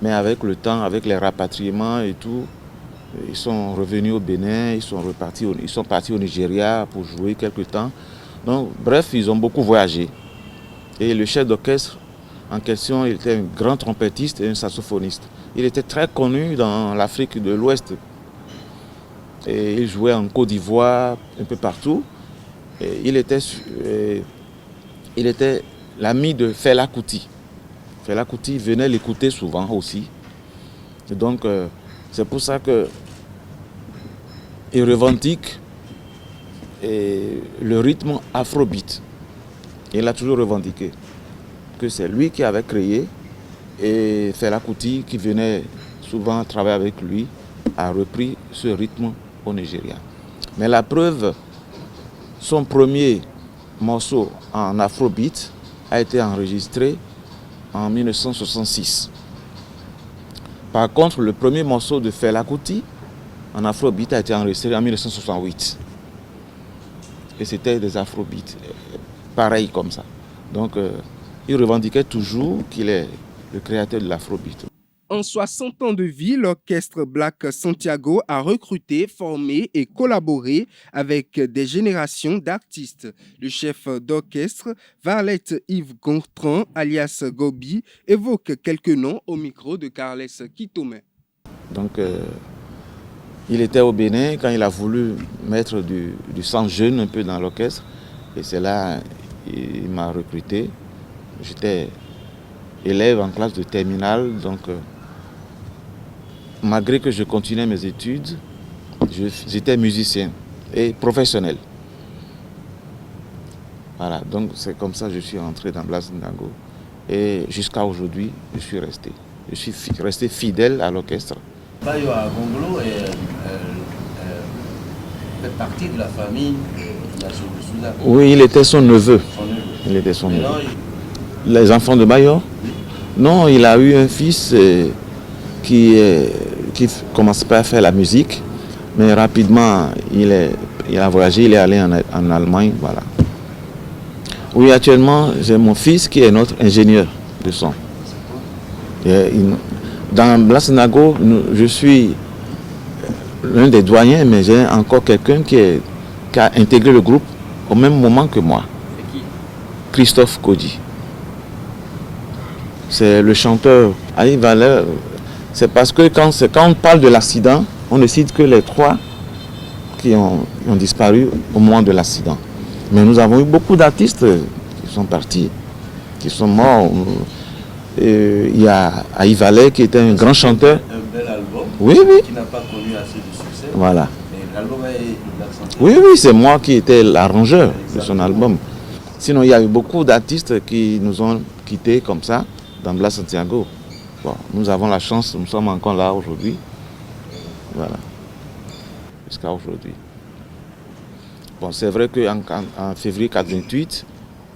Mais avec le temps, avec les rapatriements et tout, ils sont revenus au Bénin, ils sont partis au Nigeria pour jouer quelque temps. Donc, bref, ils ont beaucoup voyagé. Et le chef d'orchestre en question, il était un grand trompettiste et un saxophoniste. Il était très connu dans l'Afrique de l'Ouest. Et il jouait en Côte d'Ivoire, un peu partout. Et il était l'ami de Fela Kuti. Fela Kuti venait l'écouter souvent aussi. Et donc, c'est pour ça qu'il revendique le rythme afrobeat. Il a toujours revendiqué que c'est lui qui avait créé et Fela Kuti, qui venait souvent travailler avec lui, a repris ce rythme au Nigeria. Mais la preuve, son premier morceau en afrobeat a été enregistré en 1966. Par contre, le premier morceau de Fela Kuti en afrobeat a été enregistré en 1968. Et c'était des afrobeats, pareils comme ça. Donc, il revendiquait toujours qu'il est le créateur de l'afrobeat. En 60 ans de vie, l'orchestre Black Santiago a recruté, formé et collaboré avec des générations d'artistes. Le chef d'orchestre, Varlette Yves Gontran, alias Gobi, évoque quelques noms au micro de Carles Kitome. Donc, il était au Bénin quand il a voulu mettre du sang jeune un peu dans l'orchestre. Et c'est là qu'il m'a recruté. J'étais élève en classe de terminale, donc malgré que je continuais mes études, j'étais musicien et professionnel. Voilà, donc c'est comme ça que je suis entré dans Blaise Santiago. Et jusqu'à aujourd'hui, je suis resté. Je suis resté fidèle à l'orchestre. Bayo Agongolo fait partie de la famille de la Souza. Oui, il était son neveu. Il était son neveu. Les enfants de Bayo? Non, il a eu un fils qui commençait pas à faire la musique, mais rapidement il a voyagé, il est allé en Allemagne, voilà. Oui, actuellement, j'ai mon fils qui est notre ingénieur de son. Dans Blaise Santiago, je suis l'un des doyens, mais j'ai encore quelqu'un qui a intégré le groupe au même moment que moi. C'est qui? Christophe Kodji. C'est le chanteur. C'est parce que quand on parle de l'accident, on ne cite que les 3 qui ont disparu au moment de l'accident. Mais nous avons eu beaucoup d'artistes qui sont partis, qui sont morts. Il y a Aïvalé qui était un grand chanteur. Un bel album. Oui. Qui n'a pas connu assez de succès. Voilà. Mais l'album est de Black Santiago. Oui, c'est moi qui étais l'arrangeur de son album. Sinon, il y a eu beaucoup d'artistes qui nous ont quittés comme ça dans Blaise Santiago. Bon, nous avons la chance, nous sommes encore là aujourd'hui. Voilà. Jusqu'à aujourd'hui. Bon, c'est vrai qu'en février 1988,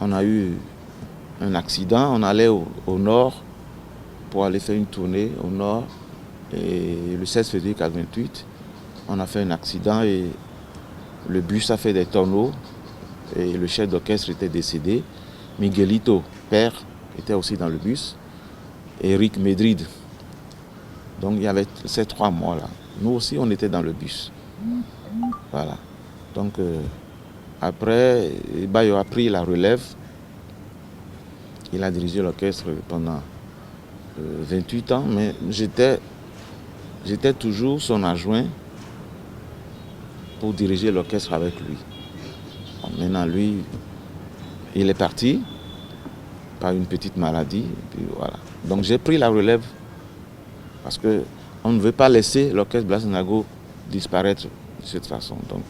on a eu un accident. On allait au nord pour aller faire une tournée au nord. Et le 16 février 1948, on a fait un accident et le bus a fait des tonneaux. Et le chef d'orchestre était décédé. Miguelito, père, était aussi dans le bus. Eric Medrid. Donc il y avait ces 3 morts-là. Nous aussi, on était dans le bus. Voilà. Donc après, Bayo a pris la relève. Il a dirigé l'orchestre pendant 28 ans, mais j'étais toujours son adjoint pour diriger l'orchestre avec lui. Bon, maintenant, lui, il est parti par une petite maladie. Et puis voilà. Donc j'ai pris la relève parce qu'on ne veut pas laisser l'orchestre Blaise Ndako disparaître de cette façon. Donc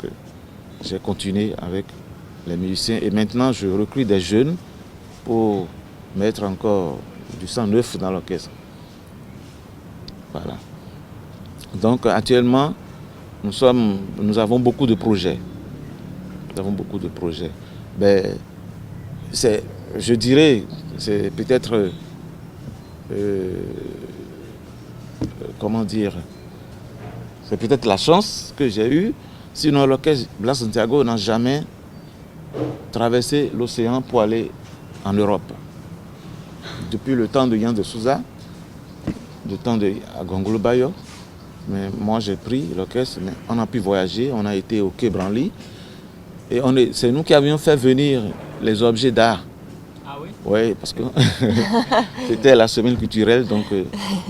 j'ai continué avec les musiciens et maintenant je recrute des jeunes pour mettre encore du sang neuf dans l'orchestre. Voilà. Donc actuellement, nous avons beaucoup de projets. Nous avons beaucoup de projets. Mais je dirais, c'est peut-être, comment dire, c'est peut-être la chance que j'ai eue. Sinon, l'orchestre Blaise Ndako n'a jamais traversé l'océan pour aller en Europe. Depuis le temps de Yann de Souza, le temps de Agongolo Bayo, mais moi j'ai pris l'orchestre, mais on a pu voyager, on a été au Quai Branly et c'est nous qui avions fait venir les objets d'art. Ah oui? Oui, parce que c'était la semaine culturelle, donc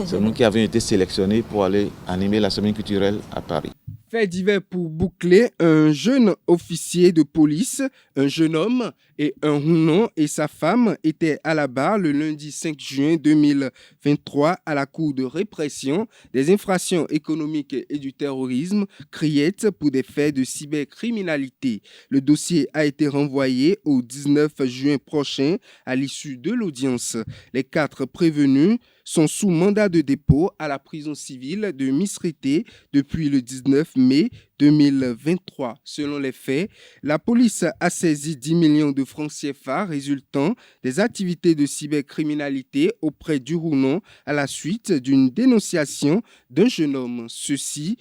c'est nous qui avions été sélectionnés pour aller animer la semaine culturelle à Paris. Fait divers pour boucler, un jeune officier de police, un jeune homme et un Hounon et sa femme étaient à la barre le lundi 5 juin 2023 à la Cour de répression des infractions économiques et du terrorisme, Criette, pour des faits de cybercriminalité. Le dossier a été renvoyé au 19 juin prochain à l'issue de l'audience. Les 4 prévenus sont sous mandat de dépôt à la prison civile de Misrité depuis le 19 mai 2023. Selon les faits, la police a saisi 10 millions de francs CFA résultant des activités de cybercriminalité auprès du Hounon à la suite d'une dénonciation d'un jeune homme. Celui-ci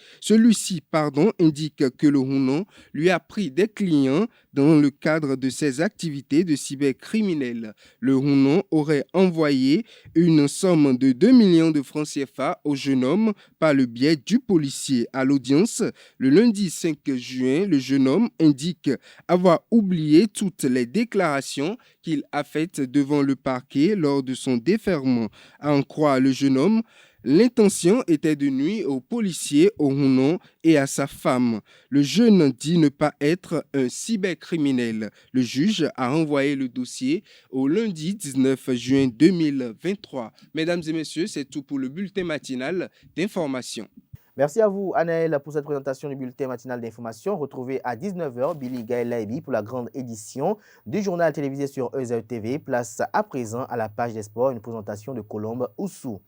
indique que le Hounon lui a pris des clients dans le cadre de ses activités de cybercriminel. Le Hounon aurait envoyé une somme de 2 millions de francs CFA au jeune homme par le biais du policier. À l'audience, le lundi 5 juin, le jeune homme indique avoir oublié toutes les déclarations qu'il a faites devant le parquet lors de son déferment. À en croire le jeune homme, l'intention était de nuire au policier, au Hounon et à sa femme. Le jeune dit ne pas être un cybercriminel. Le juge a renvoyé le dossier au lundi 19 juin 2023. Mesdames et messieurs, c'est tout pour le bulletin matinal d'information. Merci à vous, Anaël, pour cette présentation du bulletin matinal d'information. Retrouvez à 19h Billy Gaël Laibi pour la grande édition du journal télévisé sur EZE TV. Place à présent à la page des sports, une présentation de Colombe Oussou.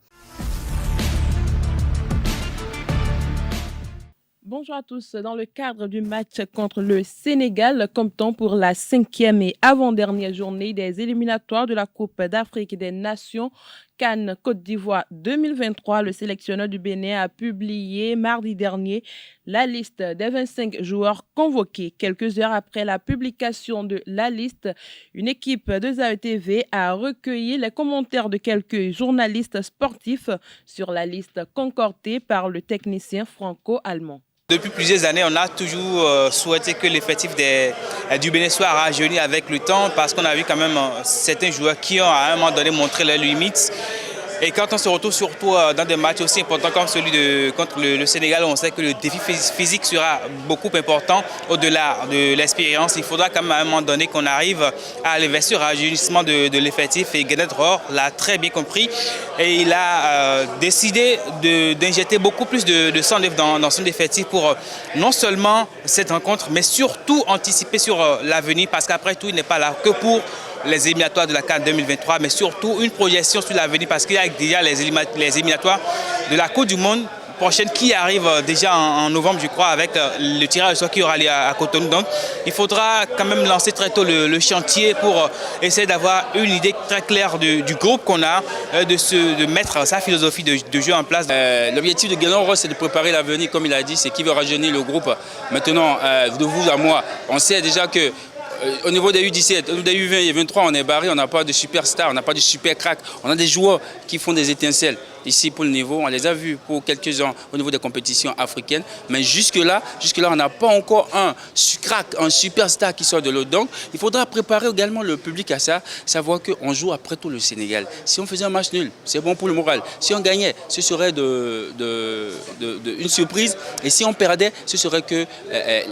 Bonjour à tous. Dans le cadre du match contre le Sénégal, comptant pour la 5e et avant-dernière journée des éliminatoires de la Coupe d'Afrique des Nations CAN Côte d'Ivoire 2023, le sélectionneur du Bénin a publié mardi dernier la liste des 25 joueurs convoqués. Quelques heures après la publication de la liste, une équipe de ZAE TV a recueilli les commentaires de quelques journalistes sportifs sur la liste concordée par le technicien franco-allemand. Depuis plusieurs années, on a toujours souhaité que l'effectif du Bénin soit rajeuni avec le temps parce qu'on a vu quand même certains joueurs qui ont à un moment donné montré leurs limites. Et quand on se retrouve surtout dans des matchs aussi importants comme celui contre le Sénégal, on sait que le défi physique sera beaucoup important au-delà de l'expérience. Il faudra quand même à un moment donné qu'on arrive à aller vers ce rajeunissement de l'effectif. Et Guénet Rohr l'a très bien compris et il a décidé d'injecter beaucoup plus de sang neuf dans son effectif pour non seulement cette rencontre, mais surtout anticiper sur l'avenir parce qu'après tout, il n'est pas là que pour les éliminatoires de la CAN 2023, mais surtout une projection sur l'avenir parce qu'il y a déjà les éliminatoires de la Coupe du Monde prochaine qui arrive déjà en novembre, je crois, avec le tirage au sort qui aura lieu à Cotonou. Donc, il faudra quand même lancer très tôt le chantier pour essayer d'avoir une idée très claire du groupe qu'on a, de mettre sa philosophie de jeu en place. L'objectif de Guénon Ross, c'est de préparer l'avenir, comme il a dit, c'est qui veut rajeunir le groupe. Maintenant, de vous à moi, on sait déjà que au niveau des U17, au niveau des U20 et 23, on est barré, on n'a pas de superstar, on n'a pas de super crack. On a des joueurs qui font des étincelles. Ici, pour le niveau, on les a vus pour quelques ans au niveau des compétitions africaines. Mais jusque-là, on n'a pas encore un crack, un superstar qui sort de l'eau. Donc, il faudra préparer également le public à ça, savoir qu'on joue après tout le Sénégal. Si on faisait un match nul, c'est bon pour le moral. Si on gagnait, ce serait une surprise. Et si on perdait, ce serait que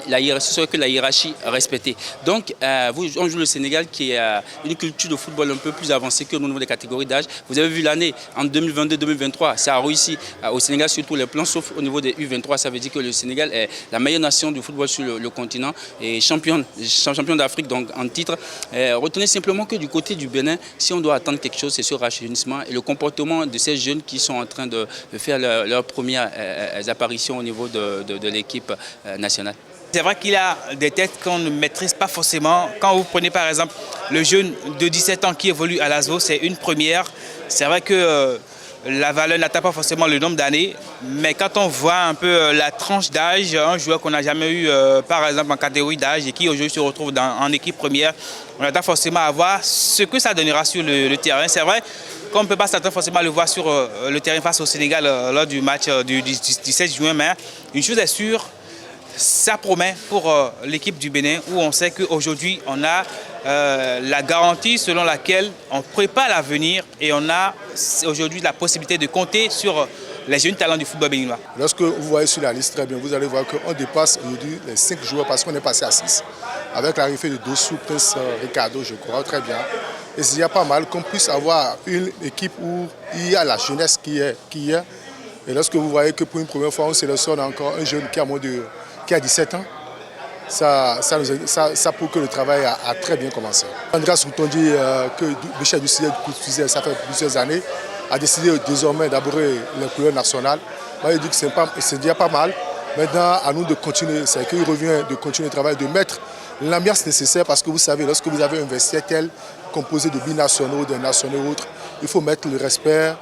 la hiérarchie respectée. Donc, on joue le Sénégal qui a une culture de football un peu plus avancée que au niveau des catégories d'âge. Vous avez vu l'année en 2022-2023, ça a réussi au Sénégal sur tous les plans, sauf au niveau des U23. Ça veut dire que le Sénégal est la meilleure nation du football sur le continent et champion d'Afrique donc en titre. Retenez simplement que du côté du Bénin, si on doit attendre quelque chose, c'est ce rajeunissement et le comportement de ces jeunes qui sont en train de faire leurs premières apparitions au niveau de l'équipe nationale. C'est vrai qu'il y a des têtes qu'on ne maîtrise pas forcément. Quand vous prenez par exemple le jeune de 17 ans qui évolue à l'ASVO, c'est une première. C'est vrai que la valeur n'atteint pas forcément le nombre d'années, mais quand on voit un peu la tranche d'âge, un joueur qu'on n'a jamais eu par exemple en catégorie d'âge et qui aujourd'hui se retrouve en équipe première, on attend forcément à voir ce que ça donnera sur le terrain. C'est vrai qu'on ne peut pas s'attendre forcément à le voir sur le terrain face au Sénégal lors du match du 16 juin, mais une chose est sûre, ça promet pour l'équipe du Bénin où on sait qu'aujourd'hui on a la garantie selon laquelle on prépare l'avenir et on a aujourd'hui la possibilité de compter sur les jeunes talents du football béninois. Lorsque vous voyez sur la liste très bien, vous allez voir qu'on dépasse aujourd'hui les 5 joueurs parce qu'on est passé à 6. Avec l'arrivée de Dossou, Prince Ricardo, je crois très bien. Et s'il y a pas mal qu'on puisse avoir une équipe où il y a la jeunesse qui est. Et lorsque vous voyez que pour une première fois on sélectionne encore un jeune qui a 17 ans, ça prouve que le travail a très bien commencé. Andreas Routondi, que Michel Dussé, ça fait plusieurs années, a décidé désormais d'aborder les couleurs nationales. Il dit que c'est déjà pas mal. Maintenant, à nous de continuer. C'est qu'il revient de continuer le travail, de mettre l'ambiance nécessaire parce que vous savez, lorsque vous avez un vestiaire tel, composé de binationaux, de nationaux autres, il faut mettre le respect,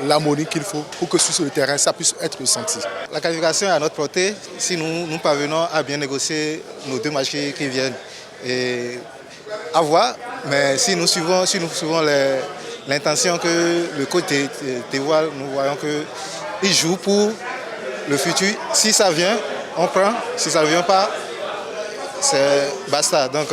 l'harmonie qu'il faut pour que sur le terrain, ça puisse être ressenti. La qualification est à notre portée si nous parvenons à bien négocier nos 2 matchs qui viennent. Et à voir, mais si nous suivons l'intention que le coach dévoile, nous voyons qu'il joue pour le futur. Si ça vient, on prend. Si ça ne vient pas, c'est basta. Donc,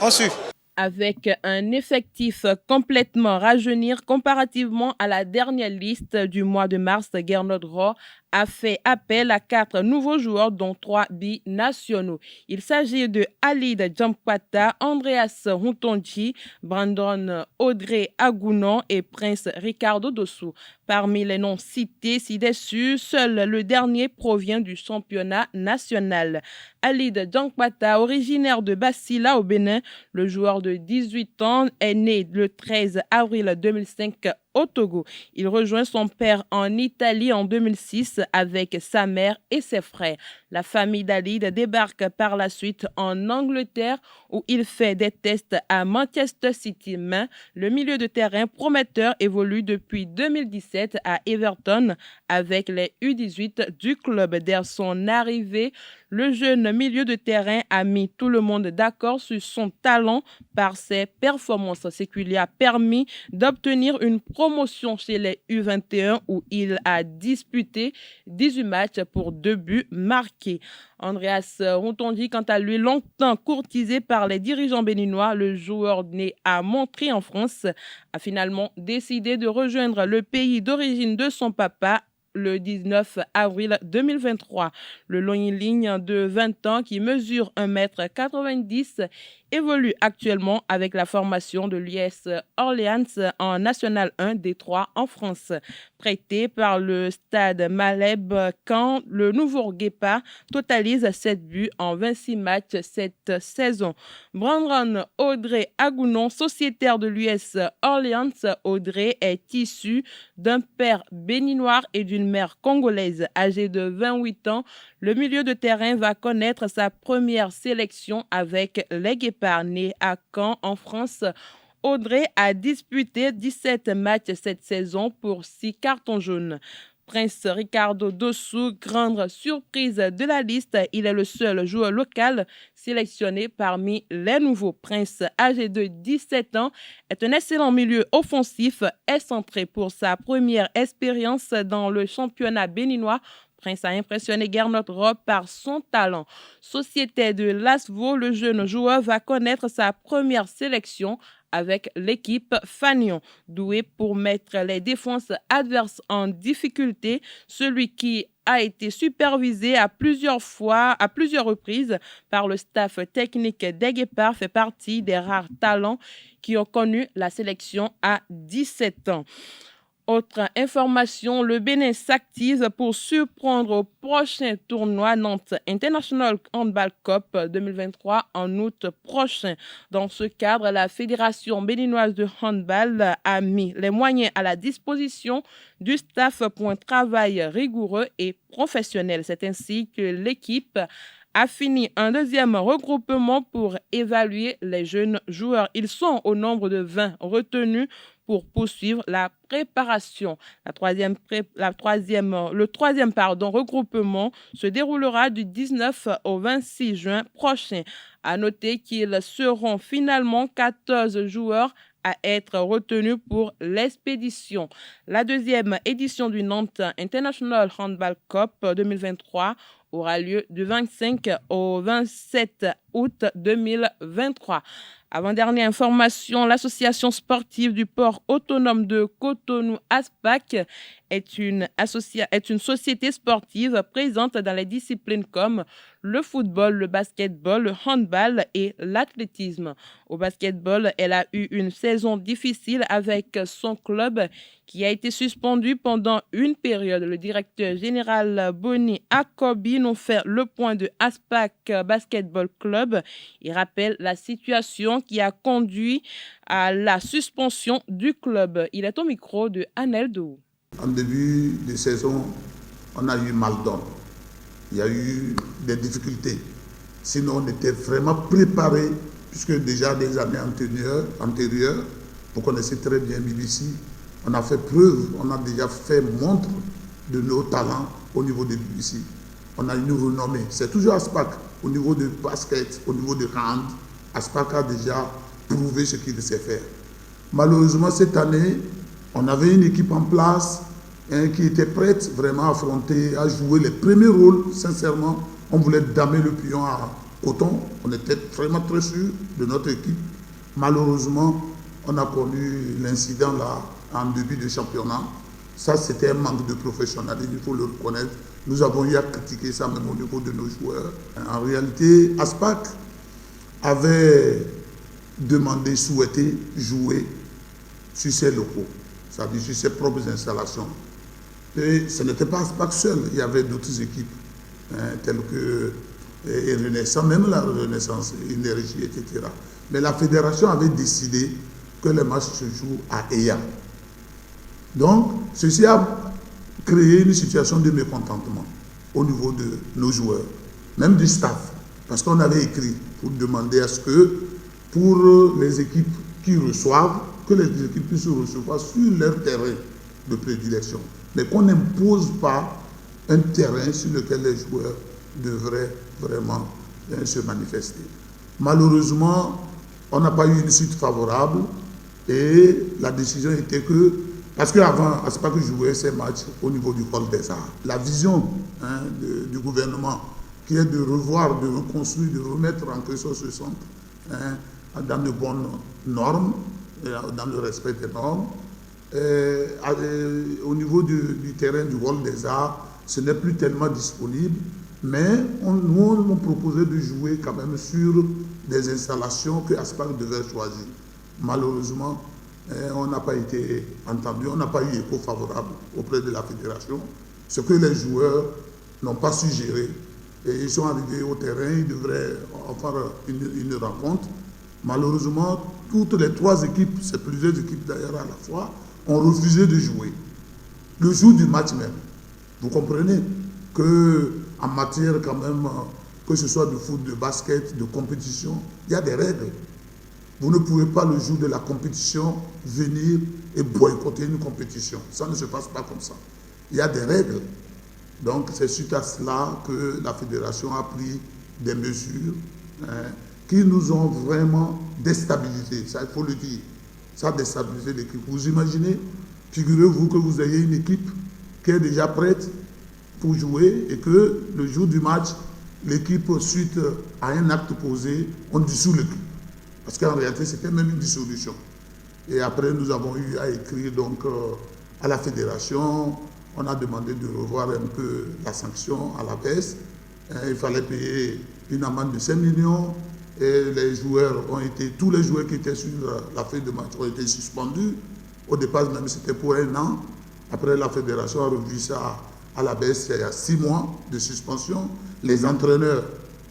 on suit. Avec un effectif complètement rajeunir comparativement à la dernière liste du mois de mars, Gernot Rohr a fait appel à 4 nouveaux joueurs, dont 3 binationaux. Il s'agit de Halid Djampata, Andreas Routondi, Brandon Audrey Agounon et Prince Ricardo Dossou. Parmi les noms cités ci-dessus, seul le dernier provient du championnat national. Halid Djampata, originaire de Bassila au Bénin, le joueur de 18 ans est né le 13 avril 2005 au Togo. Il rejoint son père en Italie en 2006 avec sa mère et ses frères. La famille d'Halid débarque par la suite en Angleterre où il fait des tests à Manchester City. Mais le milieu de terrain prometteur évolue depuis 2017 à Everton avec les U18 du club. Dès son arrivée, le jeune milieu de terrain a mis tout le monde d'accord sur son talent par ses performances, ce qui lui a permis d'obtenir une promotion chez les U21 où il a disputé 18 matchs pour 2 buts marqués. Andreas Routondi, quant à lui, longtemps courtisé par les dirigeants béninois, le joueur né à Montry en France, a finalement décidé de rejoindre le pays d'origine de son papa le 19 avril 2023. Le long ligne de 20 ans qui mesure 1,90 m évolue actuellement avec la formation de l'US Orléans en National 1 Détroit en France. Prêté par le Stade Malherbe Caen, le nouveau Guépard totalise 7 buts en 26 matchs cette saison. Brandon Audrey Agounon, sociétaire de l'US Orléans, Audrey est issu d'un père béninois et d'une mère congolaise. Âgé de 28 ans, le milieu de terrain va connaître sa première sélection avec les Guépards. Né à Caen, en France, Audrey a disputé 17 matchs cette saison pour 6 cartons jaunes. Prince Ricardo Dossou, grande surprise de la liste, il est le seul joueur local sélectionné parmi les nouveaux. Prince, âgé de 17 ans, est un excellent milieu offensif, est centré pour sa première expérience dans le championnat béninois. Prince a impressionné Gernot Rob par son talent. Sociétaire de Lasveau, le jeune joueur va connaître sa première sélection avec l'équipe Fagnon. Doué pour mettre les défenses adverses en difficulté, celui qui a été supervisé à plusieurs reprises par le staff technique des Guépards fait partie des rares talents qui ont connu la sélection à 17 ans. Autre information, le Bénin s'active pour surprendre au prochain tournoi Nantes International Handball Cup 2023 en août prochain. Dans ce cadre, la Fédération béninoise de handball a mis les moyens à la disposition du staff pour un travail rigoureux et professionnel. C'est ainsi que l'équipe a fini un deuxième regroupement pour évaluer les jeunes joueurs. Ils sont au nombre de 20 retenus pour poursuivre la préparation. Le troisième regroupement se déroulera du 19 au 26 juin prochain. À noter qu'ils seront finalement 14 joueurs à être retenus pour l'expédition. La deuxième édition du Nantes International Handball Cup 2023 aura lieu du 25 au 27 août 2023. Avant-dernière information, l'association sportive du port autonome de Cotonou, ASPAC, est une société sportive présente dans les disciplines comme le football, le basketball, le handball et l'athlétisme. Au basketball, elle a eu une saison difficile avec son club qui a été suspendu pendant une période. Le directeur général Boni Akobi nous fait le point de ASPAC Basketball Club. Il rappelle la situation qui a conduit à la suspension du club. Il est au micro de Anel Dou. En début de saison, on a eu mal d'homme. Il y a eu des difficultés. Sinon, on était vraiment préparé, puisque déjà des années antérieures, vous connaissez très bien BBC, on a fait preuve, on a déjà fait montre de nos talents au niveau de BBC. On a une renommée. C'est toujours ASPAC. Au niveau de basket, au niveau de hand, ASPAC a déjà prouvé ce qu'il sait faire. Malheureusement, cette année, on avait une équipe en place qui était prête vraiment à affronter, à jouer les premiers rôles. Sincèrement, on voulait damer le pion à Coton. On était vraiment très sûr de notre équipe. Malheureusement, on a connu l'incident là en début de championnat. Ça, c'était un manque de professionnalisme, il faut le reconnaître. Nous avons eu à critiquer ça même au niveau de nos joueurs. En réalité, ASPAC avait demandé, souhaité jouer sur ses locaux, c'est-à-dire sur ses propres installations. Et ce n'était pas ASPAC seul, il y avait d'autres équipes, telles que Renaissance, même la Renaissance, Énergie, etc. Mais la fédération avait décidé que les matchs se jouent à Eya. Donc, ceci a créé une situation de mécontentement au niveau de nos joueurs, même du staff, parce qu'on avait écrit pour demander à ce que, pour les équipes qui reçoivent, que les équipes puissent recevoir sur leur terrain de prédilection, mais qu'on n'impose pas un terrain sur lequel les joueurs devraient vraiment se manifester. Malheureusement, on n'a pas eu une suite favorable et la décision était que, parce qu'avant, ASPAC jouait ces matchs au niveau du Hall des Arts. La vision du gouvernement qui est de revoir, de reconstruire, de remettre en question ce centre dans de bonnes normes, dans le respect des normes. Au niveau du terrain du Hall des Arts, ce n'est plus tellement disponible Mais nous, on m'a proposé de jouer quand même sur des installations que Aspac devait choisir. Malheureusement, on n'a pas été entendu, on n'a pas eu écho favorable auprès de la fédération. Ce que les joueurs n'ont pas su gérer. Et ils sont arrivés au terrain, ils devraient en faire une rencontre. Malheureusement, toutes les 3 équipes, c'est plusieurs équipes d'ailleurs à la fois, ont refusé de jouer. Le jour du match même, vous comprenez qu'en matière quand même, que ce soit de foot, de basket, de compétition, il y a des règles. Vous ne pouvez pas le jour de la compétition venir et boycotter une compétition. Ça ne se passe pas comme ça. Il y a des règles. Donc c'est suite à cela que la fédération a pris des mesures qui nous ont vraiment déstabilisés. Ça, il faut le dire. Ça a déstabilisé l'équipe. Vous imaginez, figurez-vous que vous ayez une équipe qui est déjà prête pour jouer et que le jour du match, l'équipe, suite à un acte posé, on dissout l'équipe. Parce qu'en réalité, c'était même une dissolution. Et après, nous avons eu à écrire donc, à la fédération. On a demandé de revoir un peu la sanction à la baisse. Il fallait payer une amende de 5 millions. Et les joueurs ont été, tous les joueurs qui étaient sur la feuille de match ont été suspendus. Au départ, même c'était pour 1 an. Après, la fédération a revu ça à la baisse. Il y a 6 mois de suspension. Les entraîneurs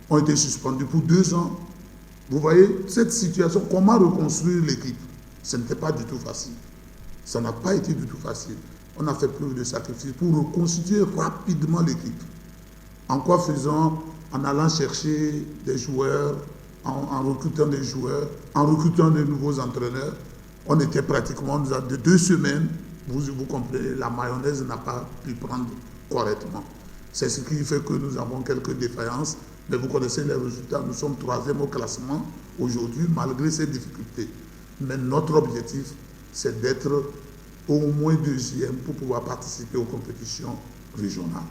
ont été suspendus pour 2 ans. Vous voyez, cette situation, comment reconstruire l'équipe? Ce n'était pas du tout facile. Ça n'a pas été du tout facile. On a fait preuve de sacrifice pour reconstituer rapidement l'équipe. En quoi faisant? En allant chercher des joueurs, en recrutant des joueurs, en recrutant de nouveaux entraîneurs. On était pratiquement, de 2 semaines, vous comprenez, la mayonnaise n'a pas pu prendre correctement. C'est ce qui fait que nous avons quelques défaillances. Mais vous connaissez les résultats, nous sommes 3e au classement aujourd'hui, malgré ces difficultés. Mais notre objectif, c'est d'être au moins 2e pour pouvoir participer aux compétitions régionales.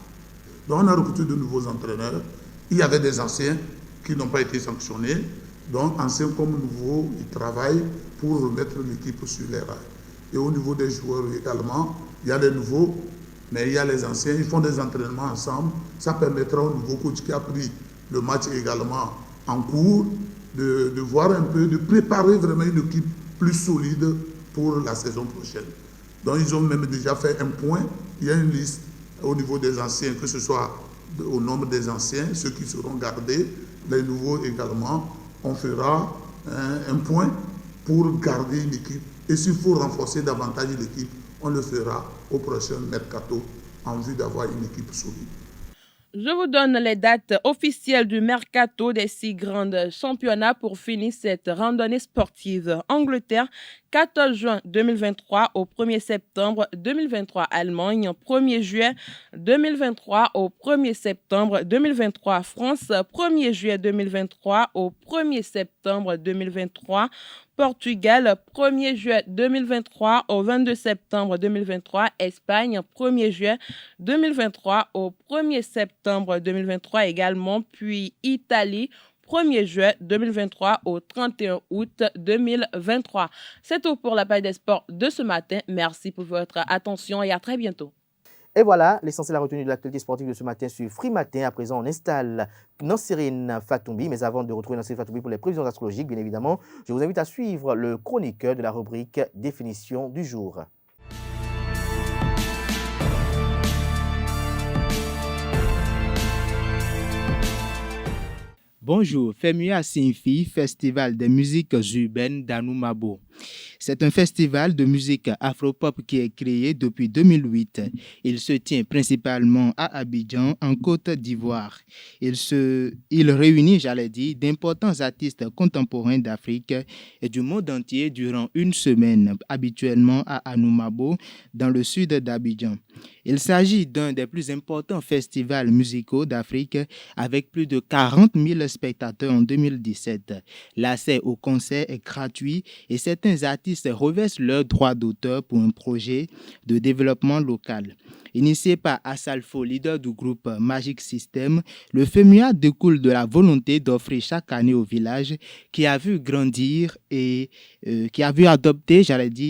Donc on a recruté de nouveaux entraîneurs. Il y avait des anciens qui n'ont pas été sanctionnés. Donc anciens comme nouveaux, ils travaillent pour remettre l'équipe sur les rails. Et au niveau des joueurs également, il y a les nouveaux, mais il y a les anciens. Ils font des entraînements ensemble. Ça permettra au nouveau coach qui a pris le match également en cours, de voir un peu, de préparer vraiment une équipe plus solide pour la saison prochaine. Donc ils ont même déjà fait un point. Il y a une liste au niveau des anciens, que ce soit au nombre des anciens, ceux qui seront gardés, les nouveaux également. On fera un point pour garder une équipe. Et s'il faut renforcer davantage l'équipe, on le fera au prochain mercato en vue d'avoir une équipe solide. Je vous donne les dates officielles du mercato des 6 grands championnats pour finir cette randonnée sportive. Angleterre, 14 juin 2023 au 1er septembre 2023. Allemagne, 1er juillet 2023 au 1er septembre 2023. France, 1er juillet 2023 au 1er septembre 2023. Portugal, 1er juillet 2023 au 22 septembre 2023. Espagne, 1er juillet 2023 au 1er septembre 2023 également. Puis Italie, 1er juillet 2023 au 31 août 2023. C'est tout pour la page des sports de ce matin. Merci pour votre attention et à très bientôt. Et voilà, l'essentiel a retenu de l'actualité sportive de ce matin sur Free Matin. À présent, on installe Nancérine Fatoumbi. Mais avant de retrouver Nancérine Fatoumbi pour les prévisions astrologiques, bien évidemment, je vous invite à suivre le chroniqueur de la rubrique Définition du jour. Bonjour, FEMUA signifie Festival des musiques urbaines d'Anoumabo. C'est un festival de musique afro-pop qui est créé depuis 2008. Il se tient principalement à Abidjan, en Côte d'Ivoire. Il réunit, d'importants artistes contemporains d'Afrique et du monde entier durant une semaine, habituellement à Anoumabo, dans le sud d'Abidjan. Il s'agit d'un des plus importants festivals musicaux d'Afrique avec plus de 40 000 spectateurs en 2017. L'accès au concert est gratuit et certains artistes artistes reversent leurs droits d'auteur pour un projet de développement local. Initié par Assalfo, leader du groupe Magic System, le FEMUA découle de la volonté d'offrir chaque année au village qui a vu grandir et qui a vu adopter,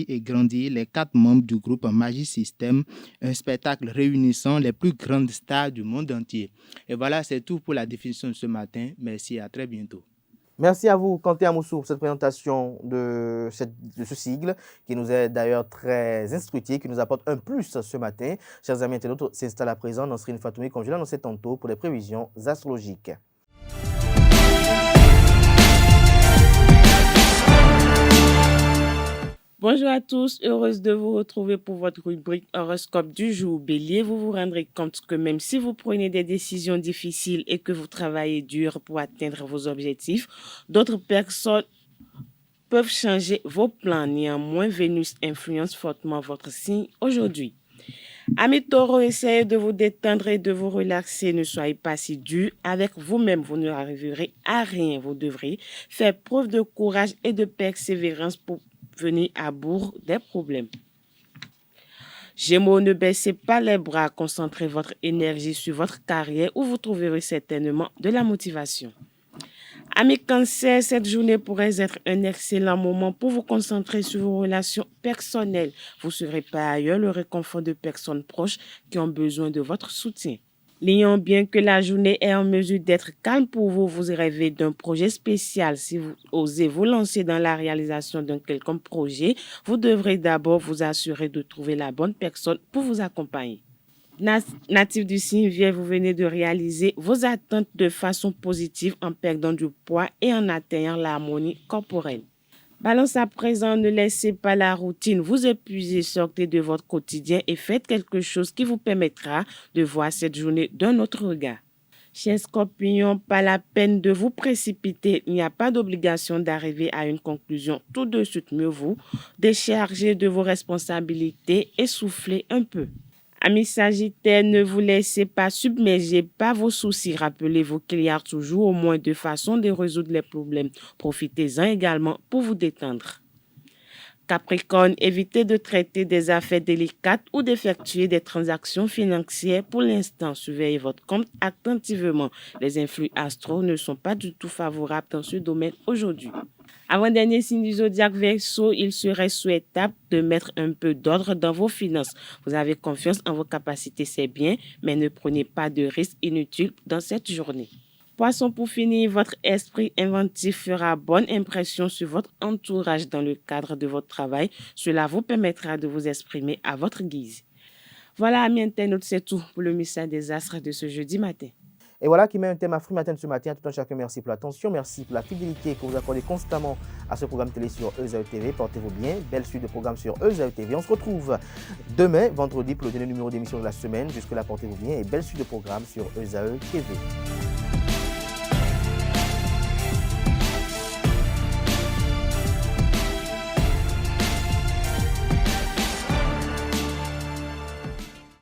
et grandir les 4 membres du groupe Magic System, un spectacle réunissant les plus grandes stars du monde entier. Et voilà, c'est tout pour la définition de ce matin. Merci, à très bientôt. Merci à vous, Kanté Amoussou, pour cette présentation de ce sigle qui nous est d'ailleurs très instructif, qui nous apporte un plus ce matin. Chers amis internautes, s'installe à présent Nasrine Fatoumi, comme je l'annonçais tantôt, pour les prévisions astrologiques. Bonjour à tous, heureuse de vous retrouver pour votre rubrique horoscope du jour. Bélier, vous vous rendrez compte que même si vous prenez des décisions difficiles et que vous travaillez dur pour atteindre vos objectifs, d'autres personnes peuvent changer vos plans. Néanmoins, Vénus influence fortement votre signe aujourd'hui. Amis taureaux, essayez de vous détendre et de vous relaxer. Ne soyez pas si dur avec vous-même. Vous n'arriverez à rien. Vous devrez faire preuve de courage et de persévérance pour venir à bout des problèmes. Gémeaux, ne baissez pas les bras, concentrez votre énergie sur votre carrière où vous trouverez certainement de la motivation. Amis Cancer, cette journée pourrait être un excellent moment pour vous concentrer sur vos relations personnelles. Vous serez par ailleurs le réconfort de personnes proches qui ont besoin de votre soutien. Lion, bien que la journée est en mesure d'être calme pour vous, vous rêvez d'un projet spécial. Si vous osez vous lancer dans la réalisation d'un quelconque projet, vous devrez d'abord vous assurer de trouver la bonne personne pour vous accompagner. Natif du signe Vierge, vous venez de réaliser vos attentes de façon positive en perdant du poids et en atteignant l'harmonie corporelle. Balance à présent, ne laissez pas la routine vous épuiser, sortez de votre quotidien et faites quelque chose qui vous permettra de voir cette journée d'un autre regard. Chers Scorpions, pas la peine de vous précipiter, il n'y a pas d'obligation d'arriver à une conclusion tout de suite, mieux vous décharger de vos responsabilités et souffler un peu. Amis Sagittaires, ne vous laissez pas submerger par vos soucis. Rappelez-vous qu'il y a toujours au moins 2 façons de résoudre les problèmes. Profitez-en également pour vous détendre. Capricorne, évitez de traiter des affaires délicates ou d'effectuer des transactions financières pour l'instant. Surveillez votre compte attentivement. Les influx astraux ne sont pas du tout favorables dans ce domaine aujourd'hui. Avant-dernier signe du zodiaque Verseau, il serait souhaitable de mettre un peu d'ordre dans vos finances. Vous avez confiance en vos capacités, c'est bien, mais ne prenez pas de risques inutiles dans cette journée. Poisson, pour finir, votre esprit inventif fera bonne impression sur votre entourage dans le cadre de votre travail. Cela vous permettra de vous exprimer à votre guise. Voilà, amis internautes, c'est tout pour le message des astres de ce jeudi matin. Et voilà qui met un thème Afrique Matin ce matin. Tout un chacun, merci pour l'attention, merci pour la fidélité que vous accordez constamment à ce programme télé sur EZAE TV. Portez-vous bien, belle suite de programmes sur EZAE TV. On se retrouve demain, vendredi, pour le dernier numéro d'émission de la semaine. Jusque-là, portez-vous bien et belle suite de programmes sur EZAE TV.